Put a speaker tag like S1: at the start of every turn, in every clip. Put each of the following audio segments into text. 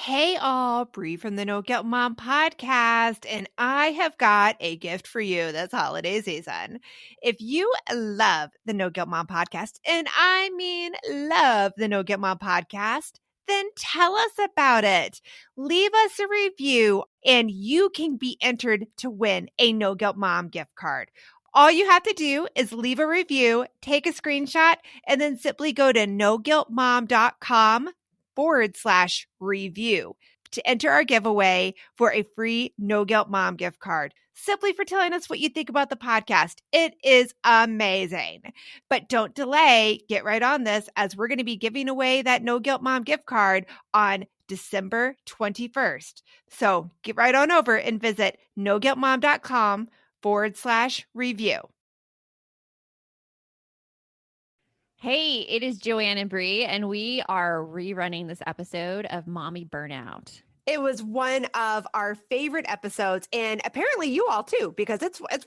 S1: Hey all, Bree from the No Guilt Mom podcast, and I have got a gift for you this holiday season. If you love the No Guilt Mom podcast, and I mean love the No Guilt Mom podcast, then tell us about it. Leave us a review, and you can be entered to win a No Guilt Mom gift card. All you have to do is leave a review, take a screenshot, and then simply go to noguiltmom.com/review to enter our giveaway for a free No Guilt Mom gift card, simply for telling us what you think about the podcast. It is amazing. But don't delay. Get right on this, as we're going to be giving away that No Guilt Mom gift card on December 21st. So get right on over and visit noguiltmom.com/review.
S2: Hey, it is Joanne and Bree, and we are rerunning this episode of Mommy Burnout.
S1: It was one of our favorite episodes, and apparently you all too, because it is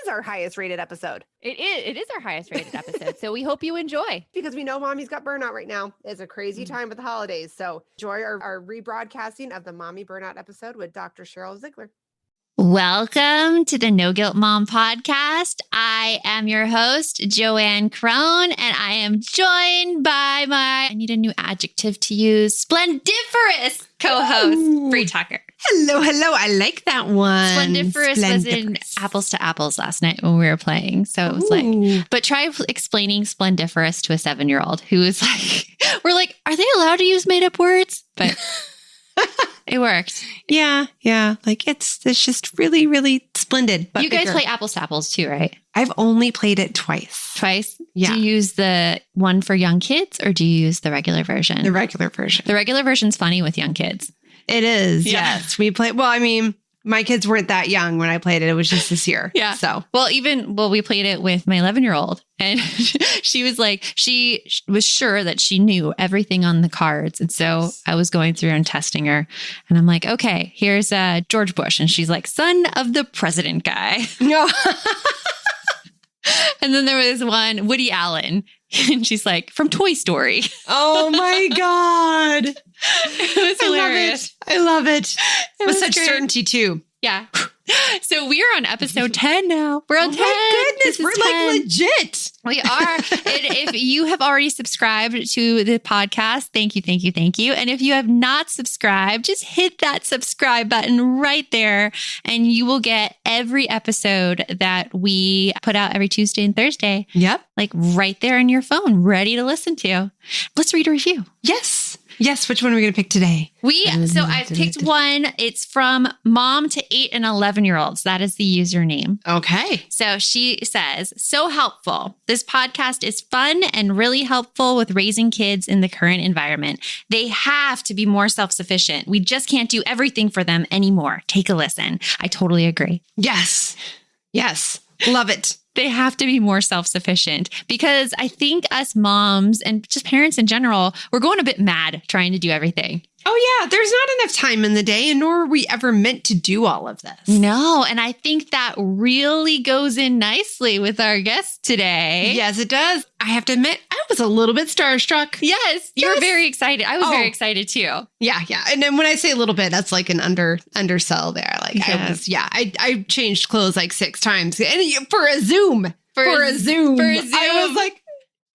S1: our highest rated episode.
S2: It is our highest rated episode. So we hope you enjoy.
S1: Because we know Mommy's got burnout right now. It's a crazy time with the holidays. So enjoy our rebroadcasting of the Mommy Burnout episode with Dr. Sheryl Zeigler.
S2: Welcome to the No Guilt Mom podcast. I am your host, Joanne Crone, and I am joined by I need a new adjective to use, splendiferous co-host, Bree Tucker.
S3: Hello. I like that one.
S2: Splendiferous was in Apples to Apples last night when we were playing. So it was like, but try explaining splendiferous to a 7-year-old who is like, we're like, are they allowed to use made up words? But it worked.
S3: Yeah. Like it's just really, really splendid. But
S2: you guys play Apples to Apples too, right?
S3: I've only played it twice. Yeah.
S2: Do you use the one for young kids or do you use the regular version?
S3: The regular version.
S2: The regular version's funny with young kids.
S3: It is. Yeah. Yes. We play. Well, I mean, my kids weren't that young when I played it. It was just this year.
S2: Yeah.
S3: So,
S2: we played it with my 11-year-old, and she was like, she was sure that she knew everything on the cards. And so I was going through and testing her, and I'm like, okay, here's George Bush. And she's like, son of the president guy. No. And then there was one, Woody Allen. And she's like, from Toy Story.
S3: Oh my God.
S2: It was hilarious.
S3: I love it. With such certainty too.
S2: Yeah. So we are on episode 10 now. We're on 10.
S3: My goodness, we're
S2: 10.
S3: Like legit.
S2: We are. And if you have already subscribed to the podcast, thank you. And if you have not subscribed, just hit that subscribe button right there, and you will get every episode that we put out every Tuesday and Thursday.
S3: Yep.
S2: Like right there on your phone, ready to listen to. Let's read a review.
S3: Yes. Which one are we going to pick today?
S2: So I've picked one. It's from Mom to 8 and 11-year-olds. That is the username.
S3: Okay.
S2: So she says, so helpful. This podcast is fun and really helpful with raising kids in the current environment. They have to be more self-sufficient. We just can't do everything for them anymore. Take a listen. I totally agree.
S3: Yes. Love it.
S2: They have to be more self-sufficient, because I think us moms and just parents in general, we're going a bit mad trying to do everything.
S3: Oh, yeah. There's not enough time in the day, and nor are we ever meant to do all of this.
S2: No. And I think that really goes in nicely with our guest today.
S3: Yes, it does. I have to admit, I was a little bit starstruck.
S2: Yes. You were very excited. I was very excited too.
S3: Yeah. And then when I say a little bit, that's like an undersell there. Like I changed clothes like 6 times and for a Zoom. For a Zoom. I was like,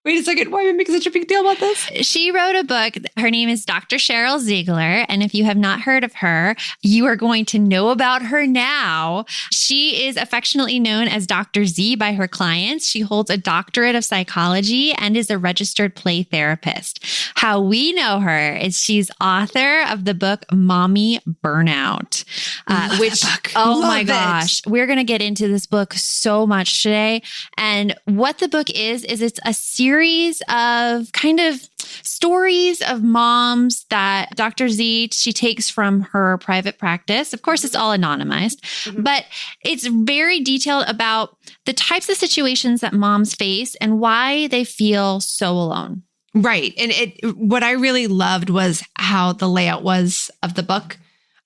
S3: wait a second. Why am I making such a big deal about this?
S2: She wrote a book. Her name is Dr. Sheryl Zeigler. And if you have not heard of her, you are going to know about her now. She is affectionately known as Dr. Z by her clients. She holds a doctorate of psychology and is a registered play therapist. How we know her is she's author of the book Mommy Burnout, my gosh, we're going to get into this book so much today. And what the book is it's a series of kind of stories of moms that Dr. Z, she takes from her private practice. Of course, it's all anonymized, but it's very detailed about the types of situations that moms face and why they feel so alone.
S3: Right. And what I really loved was how the layout was of the book.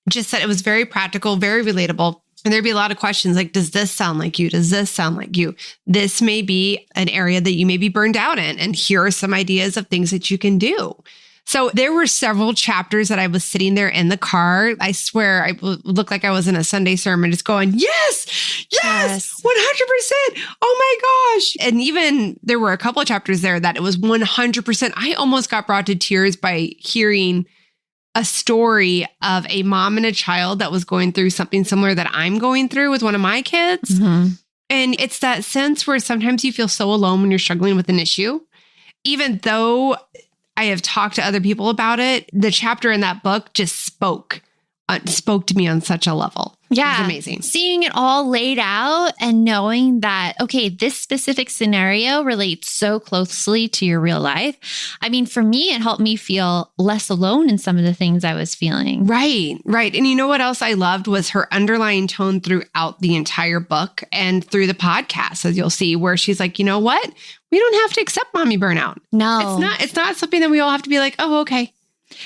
S3: Just that it was very practical, very relatable. And there'd be a lot of questions like, does this sound like you? Does this sound like you? This may be an area that you may be burned out in. And here are some ideas of things that you can do. So there were several chapters that I was sitting there in the car. I swear I looked like I was in a Sunday sermon just going, yes, 100%. Oh my gosh. And even there were a couple of chapters there that it was 100%. I almost got brought to tears by hearing a story of a mom and a child that was going through something similar that I'm going through with one of my kids.
S2: Mm-hmm.
S3: And it's that sense where sometimes you feel so alone when you're struggling with an issue. Even though I have talked to other people about it, the chapter in that book just spoke to me on such a level.
S2: Yeah.
S3: It was amazing.
S2: Seeing it all laid out and knowing that, okay, this specific scenario relates so closely to your real life. I mean, for me, it helped me feel less alone in some of the things I was feeling.
S3: Right. And you know what else I loved was her underlying tone throughout the entire book and through the podcast, as you'll see, where she's like, you know what? We don't have to accept mommy burnout.
S2: No.
S3: It's not something that we all have to be like, oh, okay.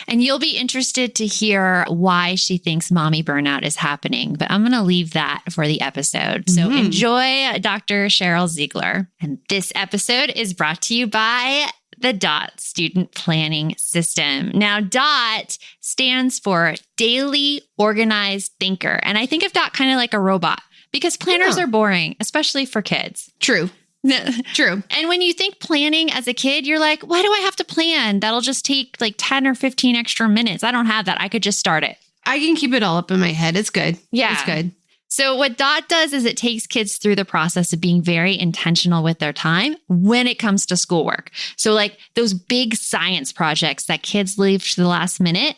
S2: And you'll be interested to hear why she thinks mommy burnout is happening, but I'm going to leave that for the episode. So enjoy Dr. Sheryl Zeigler. And this episode is brought to you by the DOT Student Planning System. Now, DOT stands for Daily Organized Thinker. And I think of DOT kind of like a robot because planners are boring, especially for kids.
S3: True.
S2: And when you think planning as a kid, you're like, why do I have to plan? That'll just take like 10 or 15 extra minutes. I don't have that. I could just start it.
S3: I can keep it all up in my head. It's good.
S2: Yeah.
S3: It's good.
S2: So what DOT does is it takes kids through the process of being very intentional with their time when it comes to schoolwork. So like those big science projects that kids leave to the last minute,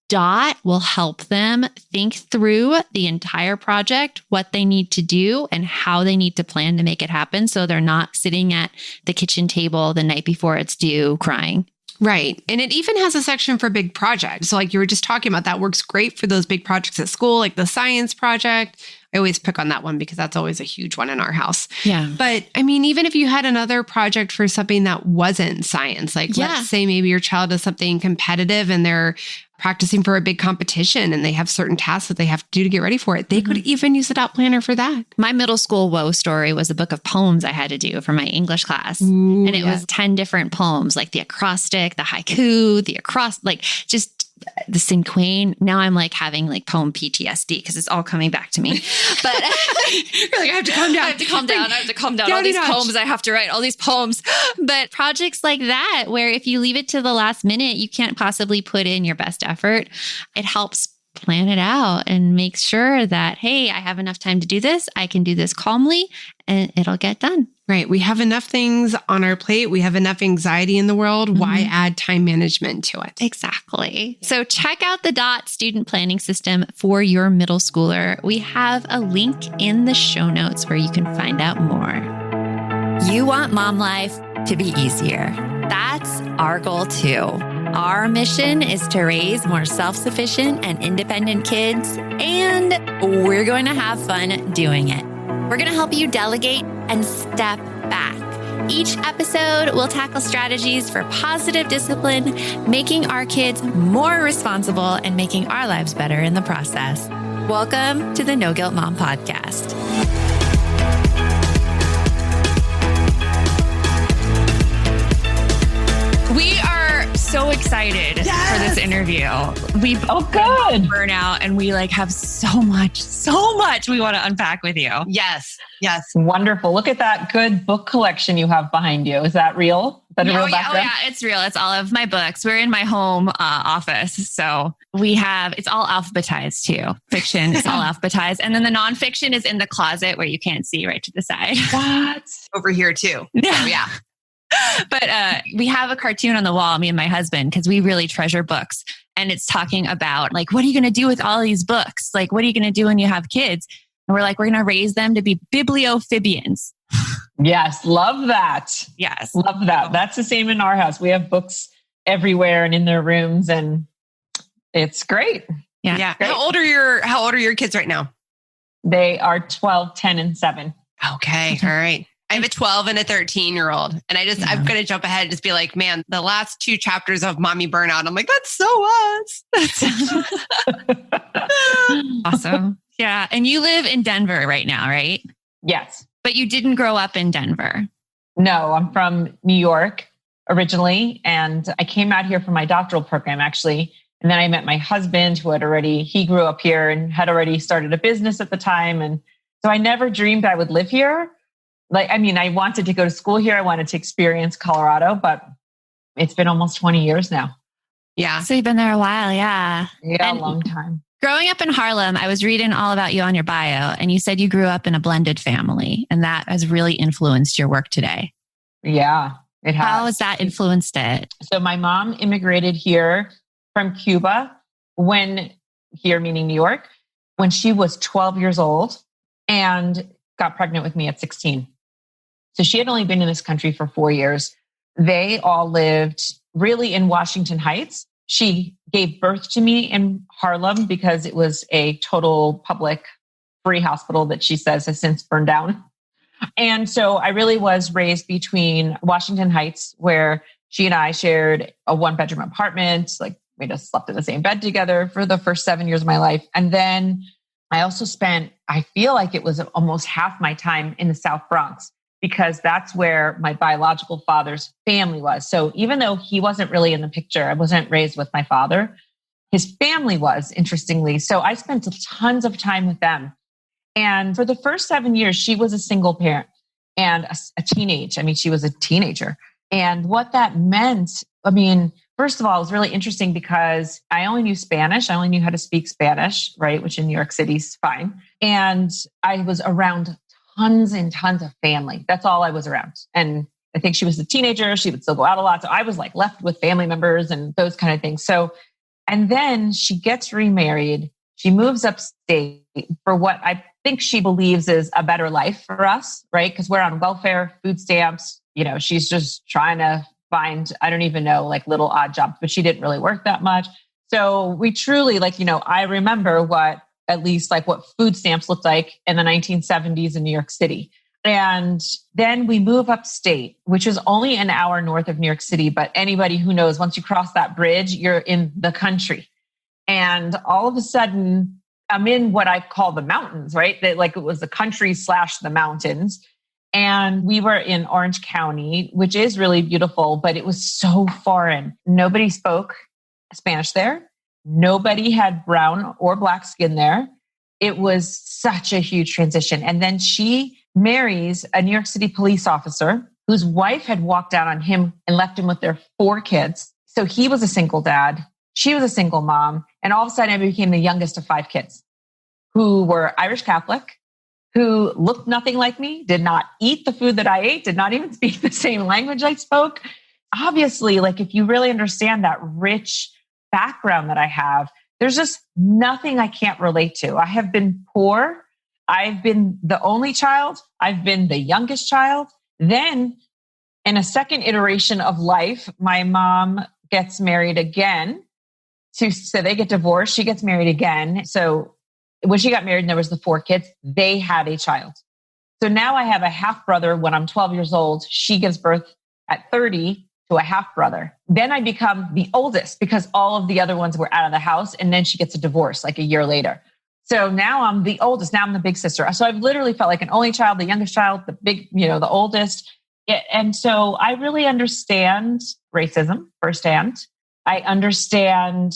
S2: DOT will help them think through the entire project, what they need to do and how they need to plan to make it happen. So they're not sitting at the kitchen table the night before it's due crying.
S3: Right. And it even has a section for big projects. So like you were just talking about, that works great for those big projects at school, like the science project. I always pick on that one because that's always a huge one in our house.
S2: Yeah.
S3: But I mean, even if you had another project for something that wasn't science, like let's say maybe your child does something competitive and they're practicing for a big competition and they have certain tasks that they have to do to get ready for it. They could even use a DOT planner for that.
S2: My middle school woe story was a book of poems I had to do for my English class.
S3: Ooh,
S2: and it was 10 different poems, like the acrostic, the haiku, like just the cinquain. Now I'm like having like poem PTSD because it's all coming back to me. But
S3: you're like, I have to calm down.
S2: I have to calm down. All these poems I have to write, all these poems. But projects like that, where if you leave it to the last minute, you can't possibly put in your best effort. It helps plan it out and make sure that, hey, I have enough time to do this. I can do this calmly and it'll get done.
S3: Right. We have enough things on our plate. We have enough anxiety in the world. Why add time management to it?
S2: Exactly. So check out the DOT Student Planning System for your middle schooler. We have a link in the show notes where you can find out more. You want mom life to be easier. That's our goal too. Our mission is to raise more self-sufficient and independent kids, and we're going to have fun doing it. We're going to help you delegate and step back. Each episode will tackle strategies for positive discipline, making our kids more responsible and making our lives better in the process. Welcome to the No Guilt Mom Podcast. We are so excited for this interview. We both
S4: good
S2: burnout, and we like have so much we want to unpack with you.
S4: Yes. Wonderful. Look at that good book collection you have behind you. Is that real? Is that a real background?
S2: Oh yeah, it's real. It's all of my books. We're in my home office. So it's all alphabetized too. Fiction is all alphabetized. And then the nonfiction is in the closet where you can't see right to the side.
S3: What? Over here too.
S2: So, yeah. But we have a cartoon on the wall, me and my husband, because we really treasure books. And it's talking about like, what are you going to do with all these books? Like, what are you going to do when you have kids? And we're like, we're going to raise them to be bibliophibians.
S4: Yes. Love that.
S2: Yes.
S4: Love that. That's the same in our house. We have books everywhere and in their rooms, and it's great.
S2: Yeah.
S4: Great.
S3: How old are your kids right now?
S4: They are 12, 10, and 7.
S3: Okay. All right. I have a 12 and a 13-year-old. And I'm going to jump ahead and just be like, man, the last 2 chapters of Mommy Burnout, I'm like, that's so us.
S2: Awesome. Yeah. And you live in Denver right now, right?
S4: Yes.
S2: But you didn't grow up in Denver.
S4: No, I'm from New York. originally. And I came out here for my doctoral program, actually. And then I met my husband he grew up here and had already started a business at the time. And so I never dreamed I would live here. I wanted to go to school here. I wanted to experience Colorado, but it's been almost 20 years now.
S3: Yeah.
S2: So you've been there a while. Yeah.
S4: Yeah, a long time.
S2: Growing up in Harlem, I was reading all about you on your bio, and you said you grew up in a blended family, and that has really influenced your work today.
S4: Yeah, it has.
S2: How has that influenced it?
S4: So my mom immigrated here from Cuba meaning New York, when she was 12 years old and got pregnant with me at 16. So she had only been in this country for 4 years. They all lived really in Washington Heights. She gave birth to me in Harlem because it was a total public free hospital that she says has since burned down. And so I really was raised between Washington Heights, where she and I shared a 1-bedroom apartment. Like, we just slept in the same bed together for the first 7 years of my life. And then I also I feel like it was almost half my time in the South Bronx, because that's where my biological father's family was. So even though he wasn't really in the picture, I wasn't raised with my father, his family was, interestingly. So I spent tons of time with them. And for the first 7 years, she was a single parent and she was a teenager. And what that meant, first of all, it was really interesting because I only knew Spanish. I only knew how to speak Spanish, right? Which in New York City is fine. And I was around tons and tons of family. That's all I was around. And I think she was a teenager. She would still go out a lot. So I was like left with family members and those kind of things. So, and then she gets remarried. She moves upstate for what I think she believes is a better life for us, right? Because we're on welfare, food stamps. She's just trying to find, I don't even know, like little odd jobs, but she didn't really work that much. So we truly I remember what food stamps looked like in the 1970s in New York City. And then we move upstate, which is only an hour north of New York City. But anybody who knows, once you cross that bridge, you're in the country. And all of a sudden, I'm in what I call the mountains, right? That it was the country / the mountains. And we were in Orange County, which is really beautiful, but it was so foreign. Nobody spoke Spanish there. Nobody had brown or black skin there. It was such a huge transition. And then she marries a New York City police officer whose wife had walked out on him and left him with their 4 kids. So he was a single dad. She was a single mom. And all of a sudden I became the youngest of 5 kids who were Irish Catholic, who looked nothing like me, did not eat the food that I ate, did not even speak the same language I spoke. Obviously, if you really understand that rich background that I have, there's just nothing I can't relate to. I have been poor. I've been the only child. I've been the youngest child. Then in a second iteration of life, my mom gets married again. So they get divorced. She gets married again. So when she got married and there was the 4 kids, they had a child. So now I have a half brother when I'm 12 years old. She gives birth at 30 to a half brother. Then I become the oldest because all of the other ones were out of the house. And then she gets a divorce a year later. So now I'm the oldest. Now I'm the big sister. So I've literally felt like an only child, the youngest child, the big, the oldest. And so I really understand racism firsthand. I understand,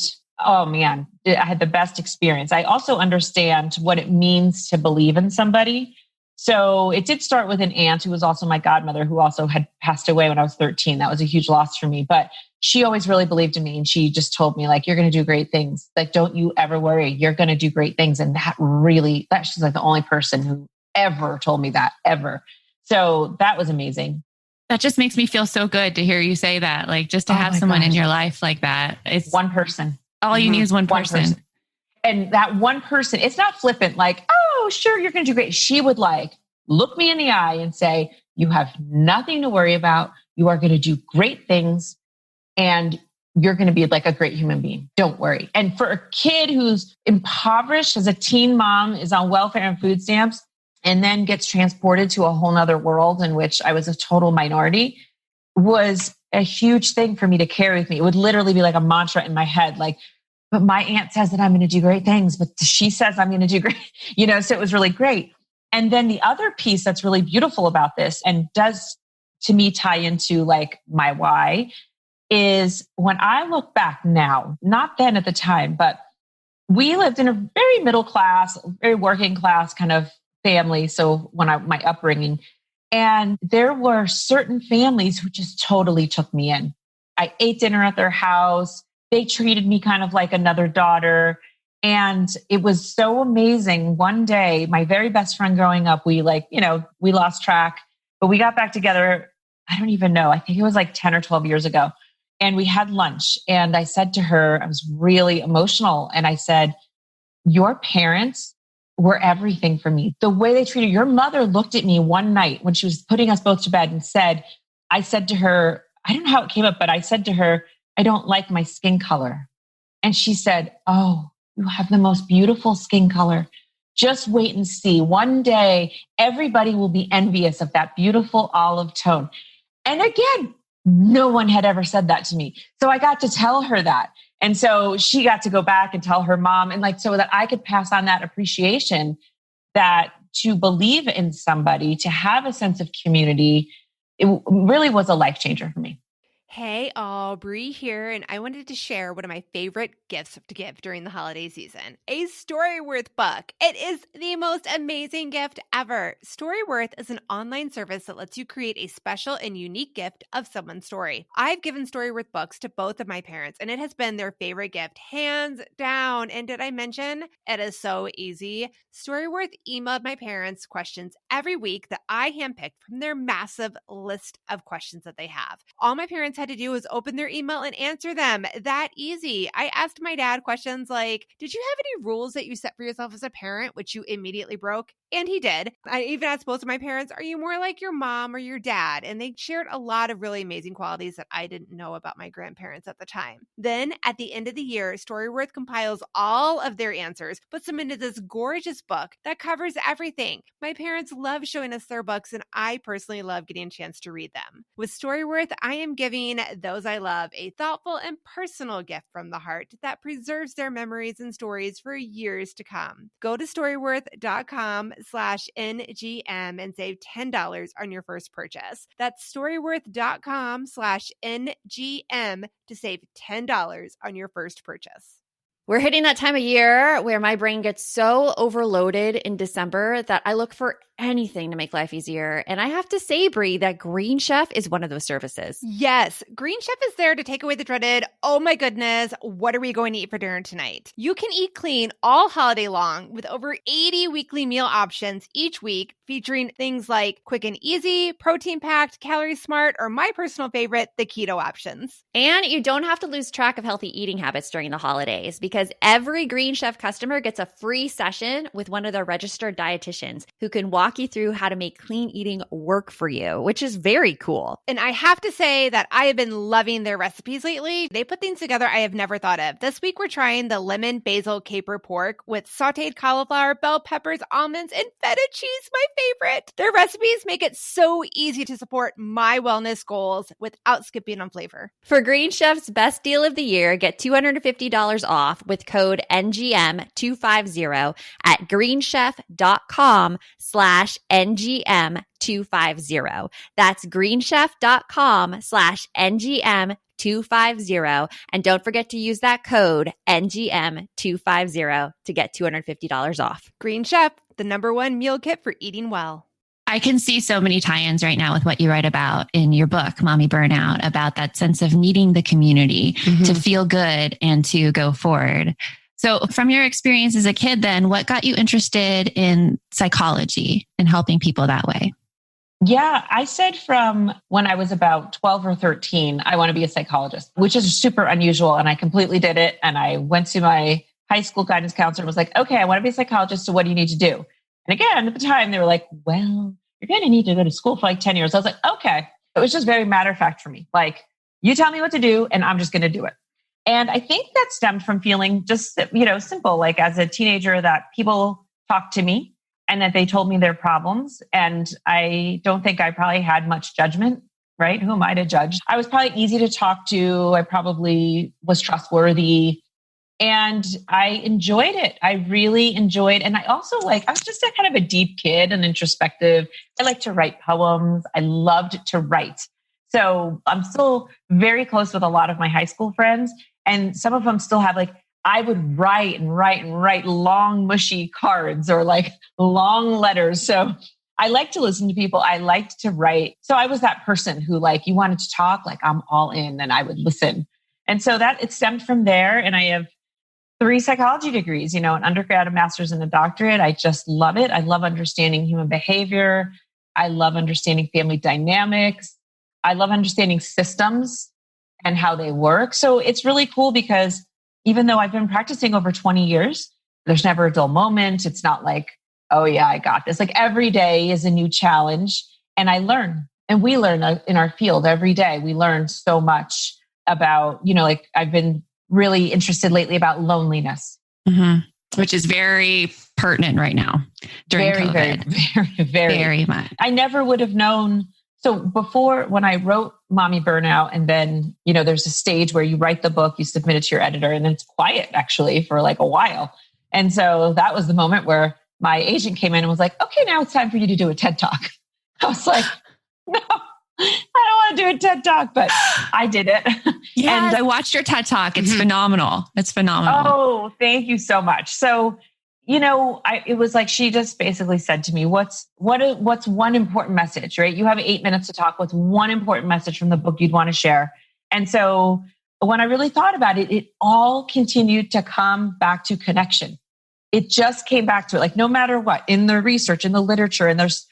S4: oh man, I had the best experience. I also understand what it means to believe in somebody. So it did start with an aunt who was also my godmother, who also had passed away when I was 13. That was a huge loss for me, but she always really believed in me. And she just told me you're going to do great things. Don't you ever worry. You're going to do great things. And she's the only person who ever told me that ever. So that was amazing.
S2: That just makes me feel so good to hear you say that. Just to have someone in your life like that. It's
S4: one person.
S2: All you need is one person.
S4: And that one person, it's not flippant, oh, sure, you're going to do great. She would look me in the eye and say, you have nothing to worry about. You are going to do great things and you're going to be a great human being. Don't worry. And for a kid who's impoverished as a teen mom, is on welfare and food stamps, and then gets transported to a whole nother world in which I was a total minority, was a huge thing for me to carry with me. It would literally be a mantra in my head, but my aunt says that I'm going to do great things, but she says I'm going to do great, so it was really great. And then the other piece that's really beautiful about this and does to me tie into like my why is when I look back now, not then at the time, but we lived in a very middle class, very working class kind of family. So my upbringing, and there were certain families who just totally took me in. I ate dinner at their house. They treated me kind of like another daughter. And it was so amazing. One day, my very best friend growing up, we lost track, but we got back together. I don't even know. I think it was like 10 or 12 years ago. And we had lunch. And I said to her, I was really emotional. And I said, your parents were everything for me. The way they treated your mother looked at me one night when she was putting us both to bed and I said to her, I don't know how it came up, but I said to her, I don't like my skin color. And she said, oh, you have the most beautiful skin color. Just wait and see. One day, everybody will be envious of that beautiful olive tone. And again, no one had ever said that to me. So I got to tell her that. And so she got to go back and tell her mom, and so that I could pass on that appreciation, that to believe in somebody, to have a sense of community, it really was a life changer for me.
S1: Hey, Aubrey here, and I wanted to share one of my favorite gifts to give during the holiday season, a Storyworth book. It is the most amazing gift ever. Storyworth is an online service that lets you create a special and unique gift of someone's story. I've given Storyworth books to both of my parents, and it has been their favorite gift, hands down. And did I mention it is so easy? Storyworth emailed my parents questions every week that I handpicked from their massive list of questions that they have. All my parents had to do was open their email and answer them. That easy. I asked my dad questions like, did you have any rules that you set for yourself as a parent, which you immediately broke? And he did. I even asked both of my parents, are you more like your mom or your dad? And they shared a lot of really amazing qualities that I didn't know about my grandparents at the time. Then at the end of the year, Storyworth compiles all of their answers, puts them into this gorgeous book that covers everything. My parents love showing us their books, and I personally love getting a chance to read them. With Storyworth, I am giving those I love a thoughtful and personal gift from the heart that preserves their memories and stories for years to come. Go to storyworth.com/NGM and save $10 on your first purchase. That's storyworth.com/NGM to save $10 on your first purchase.
S5: We're hitting that time of year where my brain gets so overloaded in December that I look for anything to make life easier. And I have to say, Brie, that Green Chef is one of those services.
S1: Yes, Green Chef is there to take away the dreaded, oh my goodness, what are we going to eat for dinner tonight? You can eat clean all holiday long with over 80 weekly meal options each week, featuring things like quick and easy, protein-packed, calorie-smart, or my personal favorite, the keto options.
S5: And you don't have to lose track of healthy eating habits during the holidays because every Green Chef customer gets a free session with one of their registered dietitians who can walk you through how to make clean eating work for you, which is very cool.
S1: And I have to say that I have been loving their recipes lately. They put things together I have never thought of. This week, we're trying the lemon basil caper pork with sauteed cauliflower, bell peppers, almonds, and feta cheese, my favorite. Their recipes make it so easy to support my wellness goals without skipping on flavor.
S5: For Green Chef's best deal of the year, get $250 off with code NGM250 at greenchef.com/NGM250. That's greenchef.com/NGM250. And don't forget to use that code NGM250 to get $250 off.
S1: Green Chef, the #1 meal kit for eating well.
S2: I can see so many tie-ins right now with what you write about in your book, Mommy Burnout, about that sense of needing the community to feel good and to go forward. So from your experience as a kid, then what got you interested in psychology and helping people that way?
S4: Yeah, I said from when I was about 12 or 13, I want to be a psychologist, which is super unusual. And I completely did it. And I went to my high school guidance counselor and was like, okay, I want to be a psychologist. So what do you need to do? And again, at the time, they were like, well, you're going to need to go to school for like 10 years. I was like, okay. It was just very matter of fact for me. Like, you tell me what to do and I'm just going to do it. And I think that stemmed from feeling just, simple, like as a teenager that people talked to me and that they told me their problems. And I don't think I probably had much judgment, right? Who am I to judge? I was probably easy to talk to. I probably was trustworthy. And I enjoyed it. I really enjoyed. And I also I was just a kind of a deep kid and introspective. I like to write poems. I loved to write. So I'm still very close with a lot of my high school friends. And some of them still have I would write and write and write long, mushy cards or long letters. So I like to listen to people. I liked to write. So I was that person who you wanted to talk, I'm all in and I would listen. And so that it stemmed from there. And I have 3 psychology degrees, an undergrad, a master's, and a doctorate. I just love it. I love understanding human behavior. I love understanding family dynamics. I love understanding systems and how they work. So it's really cool because even though I've been practicing over 20 years, there's never a dull moment. It's not oh yeah, I got this. Every day is a new challenge and I learn and we learn in our field every day. We learn so much about, I've been really interested lately about loneliness.
S2: Which is very pertinent right now during COVID. Very much.
S4: I never would have known. So before, when I wrote Mommy Burnout, and then, there's a stage where you write the book, you submit it to your editor, and then it's quiet actually for a while. And so that was the moment where my agent came in and was like, okay, now it's time for you to do a TED Talk. I was like, no, I don't want to do a TED Talk, but I did it.
S2: Yeah, I watched your TED Talk. It's phenomenal. It's phenomenal.
S4: Oh, thank you so much. So, it was she just basically said to me, what's one important message, right? You have 8 minutes to talk. What's one important message from the book you'd want to share? And so when I really thought about it, it all continued to come back to connection. It just came back to it. No matter what, in the research, in the literature, and there's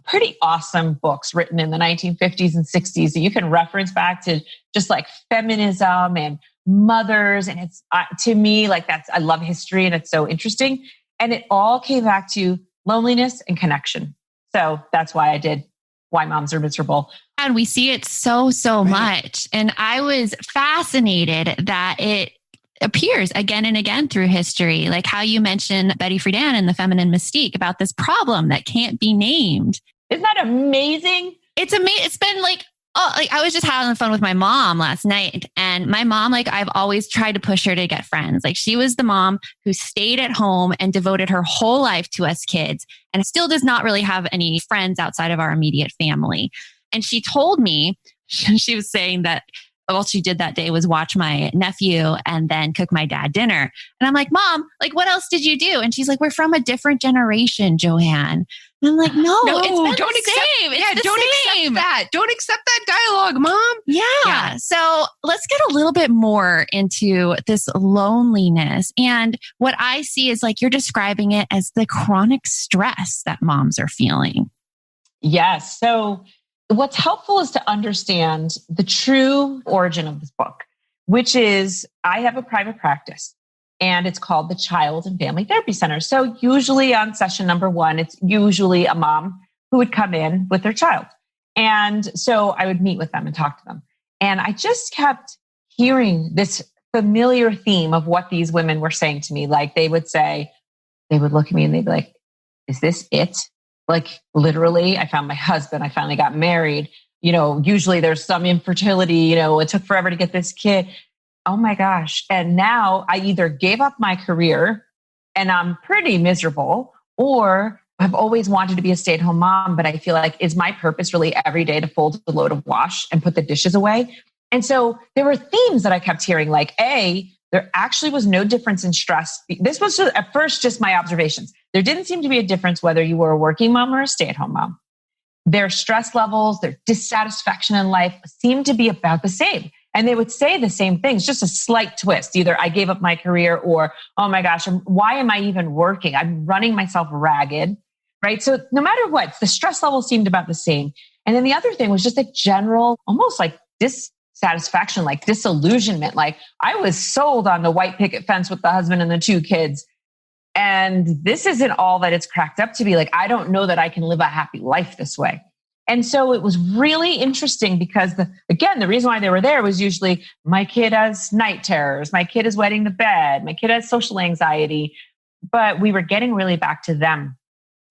S4: pretty awesome books written in the 1950s and 60s that you can reference back to, just feminism and mothers. And it's to me, I love history and it's so interesting. And it all came back to loneliness and connection. So that's why I did Why Moms Are Miserable.
S2: And we see it so much. And I was fascinated that it appears again and again through history, how you mentioned Betty Friedan in The Feminine Mystique about this problem that can't be named.
S4: Isn't that amazing?
S2: It's amazing. It's been I was just having fun with my mom last night, and my mom, I've always tried to push her to get friends. She was the mom who stayed at home and devoted her whole life to us kids and still does not really have any friends outside of our immediate family. And she told me, she was saying that all she did that day was watch my nephew and then cook my dad dinner. And I'm like, Mom, what else did you do? And she's like, we're from a different generation, Joanne. And I'm like, no, it's been
S3: don't
S2: the
S3: accept,
S2: same.
S3: Yeah,
S2: it's the
S3: don't
S2: same.
S3: accept that. Don't accept that dialogue, Mom.
S2: Yeah. So let's get a little bit more into this loneliness. And what I see is you're describing it as the chronic stress that moms are feeling.
S4: Yes. So what's helpful is to understand the true origin of this book, which is I have a private practice and it's called the Child and Family Therapy Center. So usually on session number 1, it's usually a mom who would come in with their child. And so I would meet with them and talk to them. And I just kept hearing this familiar theme of what these women were saying to me. They would look at me and they'd be like, is this it? Literally, I found my husband. I finally got married. Usually there's some infertility. It took forever to get this kid. Oh my gosh. And now I either gave up my career and I'm pretty miserable, or I've always wanted to be a stay-at-home mom, but I feel is my purpose really every day to fold the load of wash and put the dishes away? And so there were themes that I kept hearing, there actually was no difference in stress. This was at first just my observations. There didn't seem to be a difference whether you were a working mom or a stay-at-home mom. Their stress levels, their dissatisfaction in life seemed to be about the same. And they would say the same things, just a slight twist. Either I gave up my career or, oh my gosh, why am I even working? I'm running myself ragged, right? So no matter what, the stress level seemed about the same. And then the other thing was just a general, almost dissatisfaction, disillusionment. I was sold on the white picket fence with the husband and the 2 kids. And this isn't all that it's cracked up to be. I don't know that I can live a happy life this way. And so it was really interesting because the reason why they were there was usually my kid has night terrors, my kid is wetting the bed, my kid has social anxiety, but we were getting really back to them.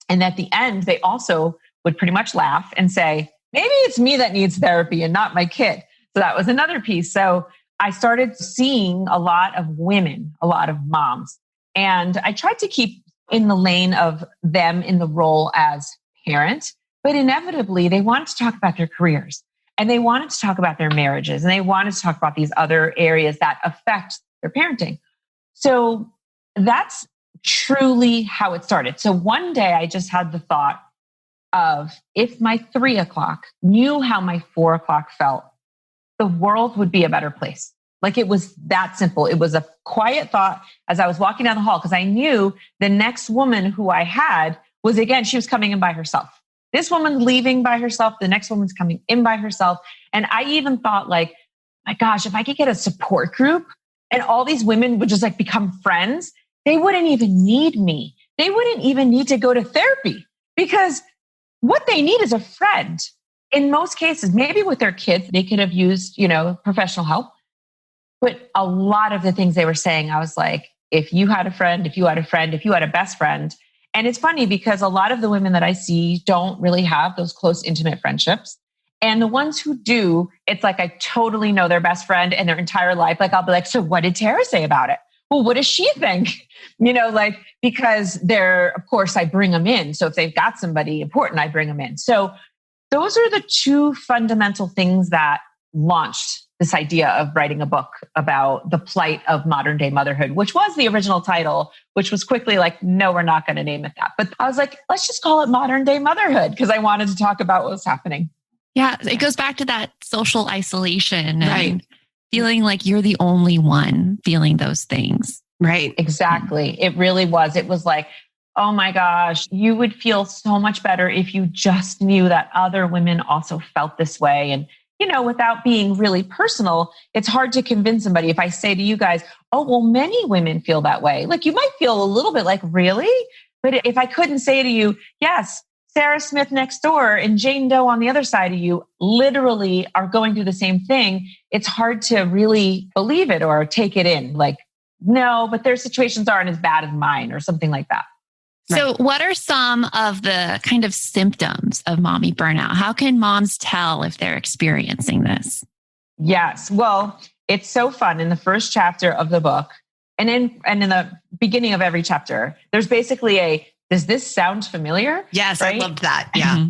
S4: And at the end, they also would pretty much laugh and say, maybe it's me that needs therapy and not my kid. So that was another piece. So I started seeing a lot of women, a lot of moms. And I tried to keep in the lane of them in the role as parent, but inevitably they wanted to talk about their careers and they wanted to talk about their marriages and they wanted to talk about these other areas that affect their parenting. So that's truly how it started. So one day I just had the thought of, if my 3 o'clock knew how my 4 o'clock felt, the world would be a better place. Like, it was that simple. It was a quiet thought as I was walking down the hall, because I knew the next woman who I had was, again, she was coming in by herself. This woman's leaving by herself. The next woman's coming in by herself. And I even thought, like, my gosh, if I could get a support group and all these women would just like become friends, they wouldn't even need me. They wouldn't even need to go to therapy, because what they need is a friend. In most cases, maybe with their kids, they could have used, professional help. But a lot of the things they were saying, I was like, if you had a friend, if you had a best friend. And it's funny because a lot of the women that I see don't really have those close, intimate friendships. And the ones who do, it's like, I totally know their best friend and their entire life. Like, I'll be like, so what did Tara say about it? Well, what does she think? Because of course, I bring them in. So if they've got somebody important, I bring them in. So those are the two fundamental things that launched this idea of writing a book about the plight of modern day motherhood, which was the original title, which was quickly like, no, we're not going to name it that. But I was like, let's just call it modern day motherhood, because I wanted to talk about what was happening.
S2: Yeah, it goes back to that social isolation, and feeling like you're the only one feeling those things.
S3: Right.
S4: Exactly. It really was. It was like, oh my gosh, you would feel so much better if you just knew that other women also felt this way. And without being really personal, it's hard to convince somebody. If I say to you guys, oh, well, many women feel that way. Like, you might feel a little bit like, really? But if I couldn't say to you, yes, Sarah Smith next door and Jane Doe on the other side of you literally are going through the same thing, it's hard to really believe it or take it in. Like, no, but their situations aren't as bad as mine, or something like that.
S2: So what are some of the kind of symptoms of mommy burnout? How can moms tell if they're experiencing this?
S4: Yes. Well, it's so fun. In the first chapter of the book, and in the beginning of every chapter, there's basically does this sound familiar?
S3: Yes,
S4: right?
S3: I loved that. Yeah.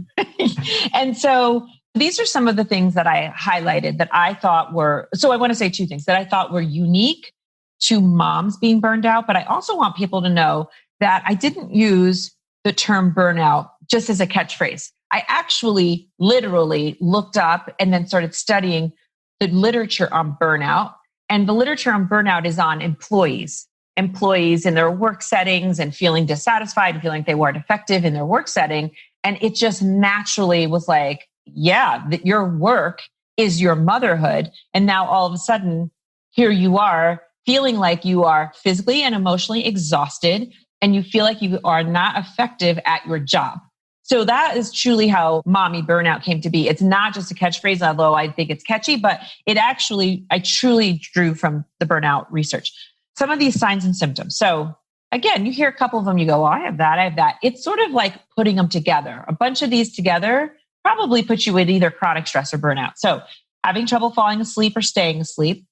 S4: And so these are some of the things that I highlighted that I thought so I want to say two things that I thought were unique to moms being burned out. But I also want people to know that I didn't use the term burnout just as a catchphrase. I actually literally looked up and then started studying the literature on burnout. And the literature on burnout is on employees in their work settings and feeling dissatisfied and feeling like they weren't effective in their work setting. And it just naturally was like, yeah, that your work is your motherhood. And now all of a sudden, here you are feeling like you are physically and emotionally exhausted, and you feel like you are not effective at your job. So that is truly how mommy burnout came to be. It's not just a catchphrase, although I think it's catchy, but I truly drew from the burnout research. Some of these signs and symptoms. So again, you hear a couple of them, you go, oh, I have that. It's sort of like putting them together. A bunch of these together probably puts you at either chronic stress or burnout. So having trouble falling asleep or staying asleep,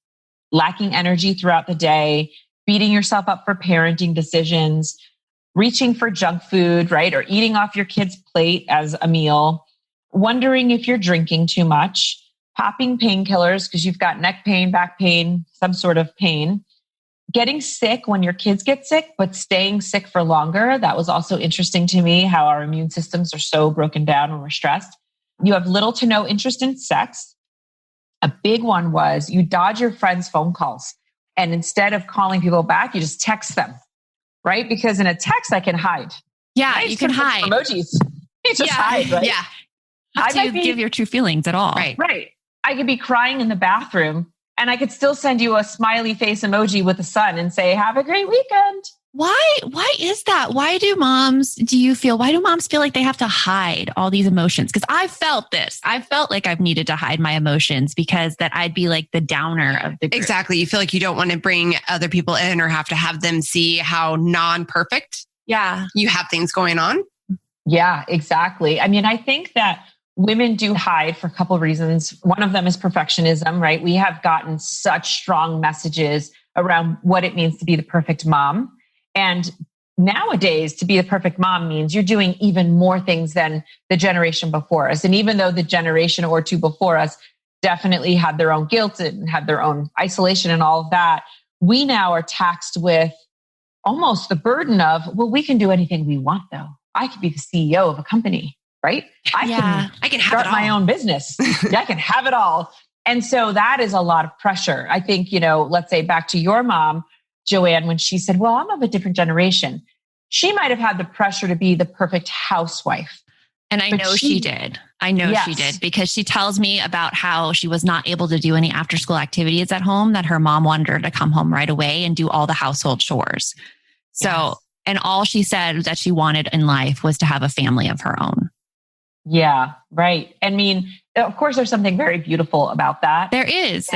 S4: lacking energy throughout the day, beating yourself up for parenting decisions, reaching for junk food, right? Or eating off your kid's plate as a meal, wondering if you're drinking too much, popping painkillers because you've got neck pain, back pain, some sort of pain, getting sick when your kids get sick, but staying sick for longer. That was also interesting to me, how our immune systems are so broken down when we're stressed. You have little to no interest in sex. A big one was you dodge your friends' phone calls. And instead of calling people back, you just text them, right? Because in a text, I can hide.
S2: Yeah,
S4: right?
S2: You can hide.
S4: Emojis. You just hide, right?
S2: Yeah. Not to give your true feelings at all.
S4: Right. I could be crying in the bathroom and I could still send you a smiley face emoji with the sun and say, have a great weekend.
S2: Why is that? Why do moms feel like they have to hide all these emotions? Because I felt this. I felt like I've needed to hide my emotions because that I'd be like the downer of the group.
S3: Exactly. You feel like you don't want to bring other people in or have to have them see how non-perfect you have things going on.
S4: Yeah, exactly. I mean, I think that women do hide for a couple of reasons. One of them is perfectionism, right? We have gotten such strong messages around what it means to be the perfect mom. And nowadays, to be the perfect mom means you're doing even more things than the generation before us. And even though the generation or two before us definitely had their own guilt and had their own isolation and all of that, we now are taxed with almost the burden of, well, we can do anything we want though. I could be the CEO of a company, right? I can start my own business. I can have it all. And so that is a lot of pressure. I think, let's say back to your mom, Joanne, when she said, well, I'm of a different generation, she might have had the pressure to be the perfect housewife.
S2: And I know she did. I know she did, because she tells me about how she was not able to do any after school activities at home, that her mom wanted her to come home right away and do all the household chores. So, and all she said that she wanted in life was to have a family of her own. Yeah, right. I mean, of course, there's something very beautiful about that. There is.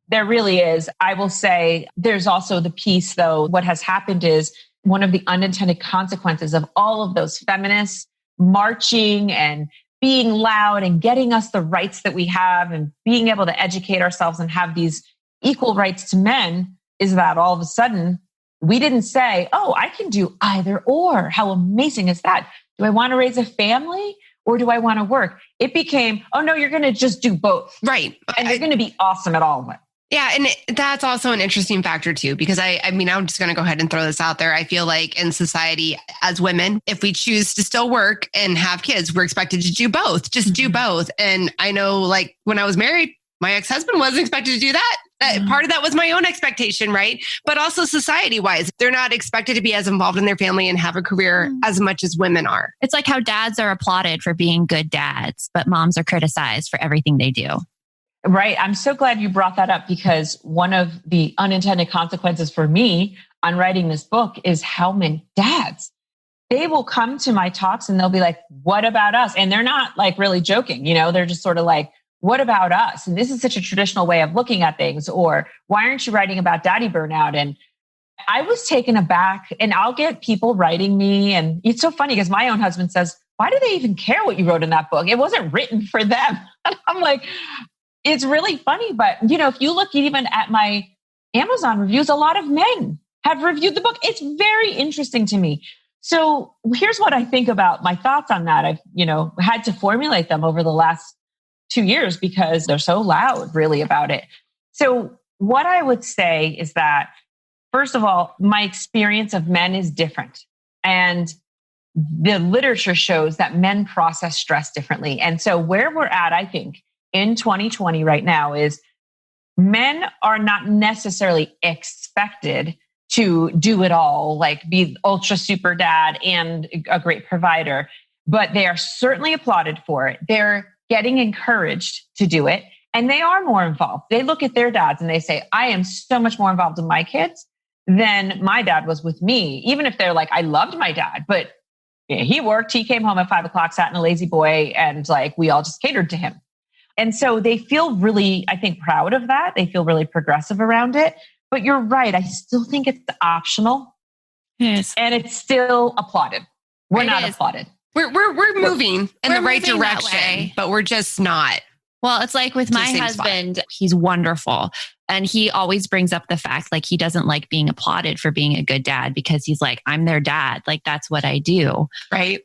S2: There really is. I will say there's also the piece, though. What has happened is one of the unintended consequences of all of those feminists marching and being loud and getting us the rights that we have and being able to educate ourselves and have these equal rights to men is that all of a sudden we didn't say, oh, I can do either or. How amazing is that? Do I want to raise a family or do I want to work? It became, oh no, you're going to just do both.
S3: Right.
S4: And you're going to be awesome at all of it.
S3: Yeah. And that's also an interesting factor too, because I mean, I'm just going to go ahead and throw this out there. I feel like in society as women, if we choose to still work and have kids, we're expected to do both, just do both. And I know like when I was married, my ex-husband wasn't expected to do that. Part of that was my own expectation, right? But also society-wise, they're not expected to be as involved in their family and have a career as much as women are.
S2: It's like how dads are applauded for being good dads, but moms are criticized for everything they do.
S4: Right. I'm so glad you brought that up, because one of the unintended consequences for me on writing this book is how many dads, they will come to my talks and they'll be like, what about us? And they're not like really joking, they're just sort of like, what about us? And this is such a traditional way of looking at things. Or why aren't you writing about daddy burnout? And I was taken aback, and I'll get people writing me. And it's so funny because my own husband says, why do they even care what you wrote in that book? It wasn't written for them. And I'm like, it's really funny. But, if you look even at my Amazon reviews, a lot of men have reviewed the book. It's very interesting to me. So here's what I think about my thoughts on that. I've, had to formulate them over the last 2 years because they're so loud really about it. So what I would say is that, first of all, my experience of men is different. And the literature shows that men process stress differently. And so where we're at, I think, in 2020 right now is men are not necessarily expected to do it all, like be ultra super dad and a great provider, but they are certainly applauded for it. They're getting encouraged to do it, and they are more involved. They look at their dads and they say, I am so much more involved in my kids than my dad was with me. Even if they're like, I loved my dad, but he worked, he came home at 5 o'clock, sat in a lazy boy, and like, we all just catered to him. And so they feel really, I think, proud of that. They feel really progressive around it. But you're right. I still think it's optional.
S2: Yes.
S4: And it's still applauded. We're not applauded.
S3: We're moving in the right direction, but we're just not.
S2: Well, it's like with my husband, he's wonderful. And he always brings up the fact, like, he doesn't like being applauded for being a good dad, because he's like, I'm their dad. Like, that's what I do.
S3: Right.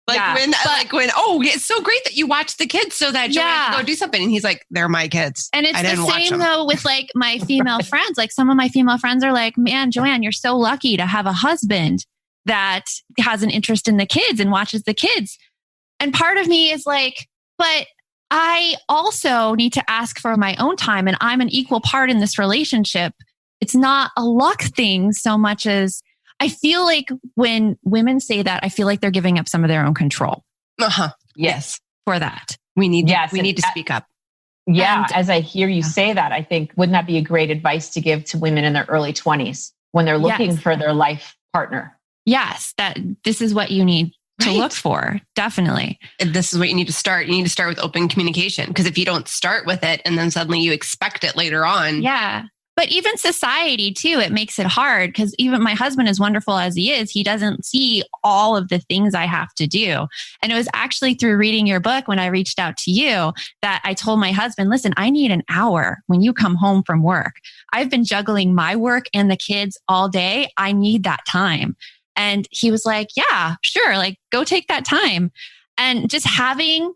S3: When, oh, it's so great that you watch the kids so that Joanne can go do something. And he's like, they're my kids.
S2: And it's the same though with like my female friends. Like some of my female friends are like, man, Joanne, you're so lucky to have a husband that has an interest in the kids and watches the kids. And part of me is like, but I also need to ask for my own time, and I'm an equal part in this relationship. It's not a luck thing so much as I feel like when women say that, I feel like they're giving up some of their own control.
S3: Yes.
S2: For that.
S3: We need to speak up.
S4: Yeah. And as I hear you say that, I think, wouldn't that be a great advice to give to women in their early 20s when they're looking for their life partner?
S2: Yes. That this is what you need to look for. Definitely.
S3: And this is what you need to start. You need to start with open communication. Because if you don't start with it and then suddenly you expect it later on.
S2: Yeah. But even society too, it makes it hard because even my husband, as wonderful as he is, he doesn't see all of the things I have to do. And it was actually through reading your book when I reached out to you that I told my husband, listen, I need an hour when you come home from work. I've been juggling my work and the kids all day. I need that time. And he was like, yeah, sure. Like, go take that time. And just having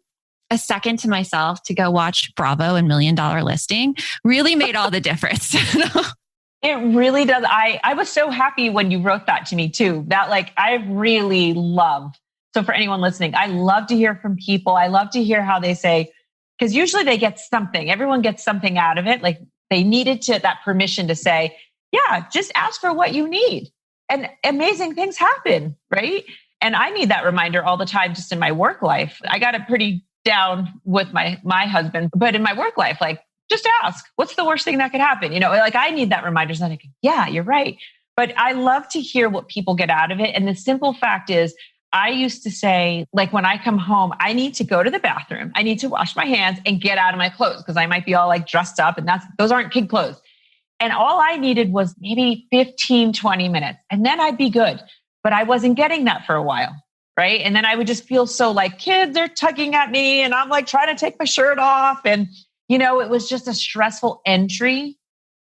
S2: a second to myself to go watch Bravo and $1 Million Listing really made all the difference.
S4: It really does. I was so happy when you wrote that to me too. That like, I really love. So for anyone listening, I love to hear from people. I love to hear how they say, because usually they get something, everyone gets something out of it. Like they needed that permission to say, yeah, just ask for what you need. And amazing things happen, right? And I need that reminder all the time, just in my work life. I got it pretty down with my husband, but in my work life, like, just ask, what's the worst thing that could happen? You know, like I need that reminder. So like, yeah, you're right. But I love to hear what people get out of it. And the simple fact is, I used to say, like, when I come home, I need to go to the bathroom. I need to wash my hands and get out of my clothes because I might be all like dressed up and those aren't kid clothes. And all I needed was maybe 15, 20 minutes and then I'd be good. But I wasn't getting that for a while. Right. And then I would just feel so like kids are tugging at me and I'm like trying to take my shirt off. And, you know, it was just a stressful entry.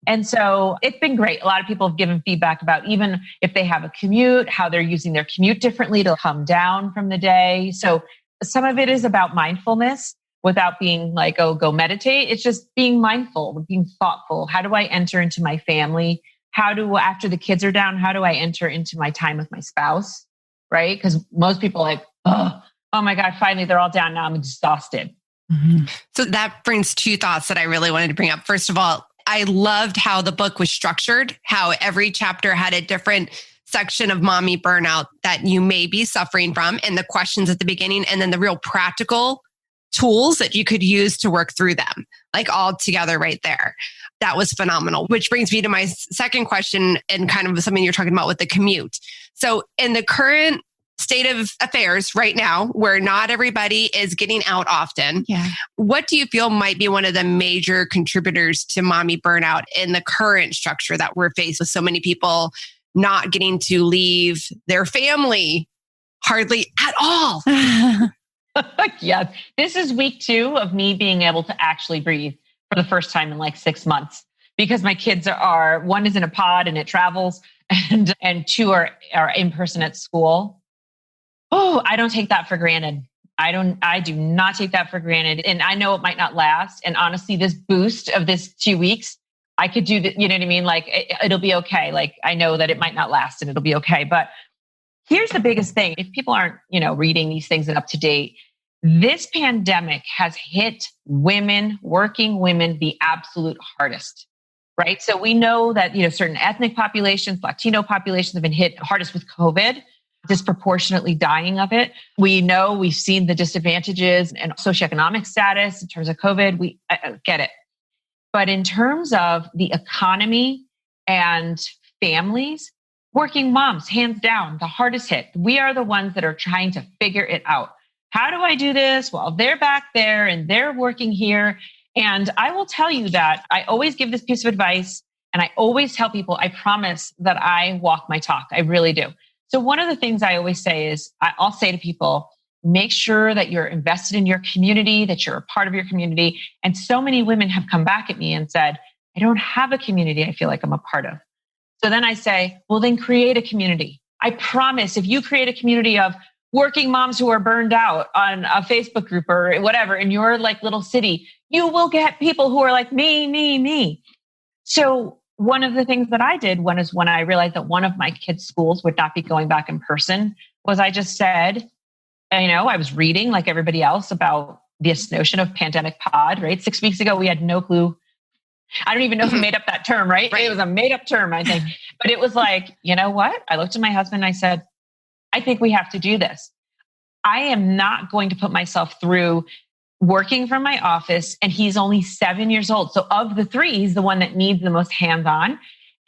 S4: And so it's been great. A lot of people have given feedback about even if they have a commute, how they're using their commute differently to come down from the day. So some of it is about mindfulness without being like, oh, go meditate. It's just being mindful, being thoughtful. How do I enter into my family? After the kids are down, how do I enter into my time with my spouse? Right? Because most people are like, oh my God, finally they're all down. Now I'm exhausted.
S3: Mm-hmm. So that brings two thoughts that I really wanted to bring up. First of all, I loved how the book was structured, how every chapter had a different section of mommy burnout that you may be suffering from, and the questions at the beginning, and then the real practical tools that you could use to work through them, like all together right there. That was phenomenal, which brings me to my second question and kind of something you're talking about with the commute. So in the current state of affairs right now, where not everybody is getting out often, what do you feel might be one of the major contributors to mommy burnout in the current structure that we're faced with so many people not getting to leave their family hardly at all?
S4: Yeah. This is week 2 of me being able to actually breathe for the first time in like 6 months, because my kids one is in a pod and it travels, and 2 are in person at school. Oh, I don't take that for granted. I do not take that for granted. And I know it might not last. And honestly, this boost of this 2 weeks, I could do that. You know what I mean? Like it'll be okay. Like I know that it might not last and it'll be okay. But here's the biggest thing. If people aren't, reading these things and up to date, this pandemic has hit working women, the absolute hardest, right? So we know that, certain ethnic populations, Latino populations have been hit hardest with COVID, disproportionately dying of it. We know we've seen the disadvantages and socioeconomic status in terms of COVID. We get it. But in terms of the economy and families, working moms, hands down, the hardest hit. We are the ones that are trying to figure it out. How do I do this? Well, they're back there and they're working here. And I will tell you that I always give this piece of advice and I always tell people, I promise that I walk my talk. I really do. So one of the things I always say is I'll say to people, make sure that you're invested in your community, that you're a part of your community. And so many women have come back at me and said, I don't have a community I feel like I'm a part of. So then I say, well, then create a community. I promise if you create a community of working moms who are burned out on a Facebook group or whatever in your like little city, you will get people who are like me. So one of the things that I did when I realized that one of my kids' schools would not be going back in person was I just said, I was reading like everybody else about this notion of pandemic pod, right? 6 weeks ago, we had no clue. I don't even know who made up that term, right? It was a made up term, I think. But it was like, you know what? I looked at my husband and I said, I think we have to do this. I am not going to put myself through working from my office, and he's only 7 years old. So of the 3, he's the one that needs the most hands-on.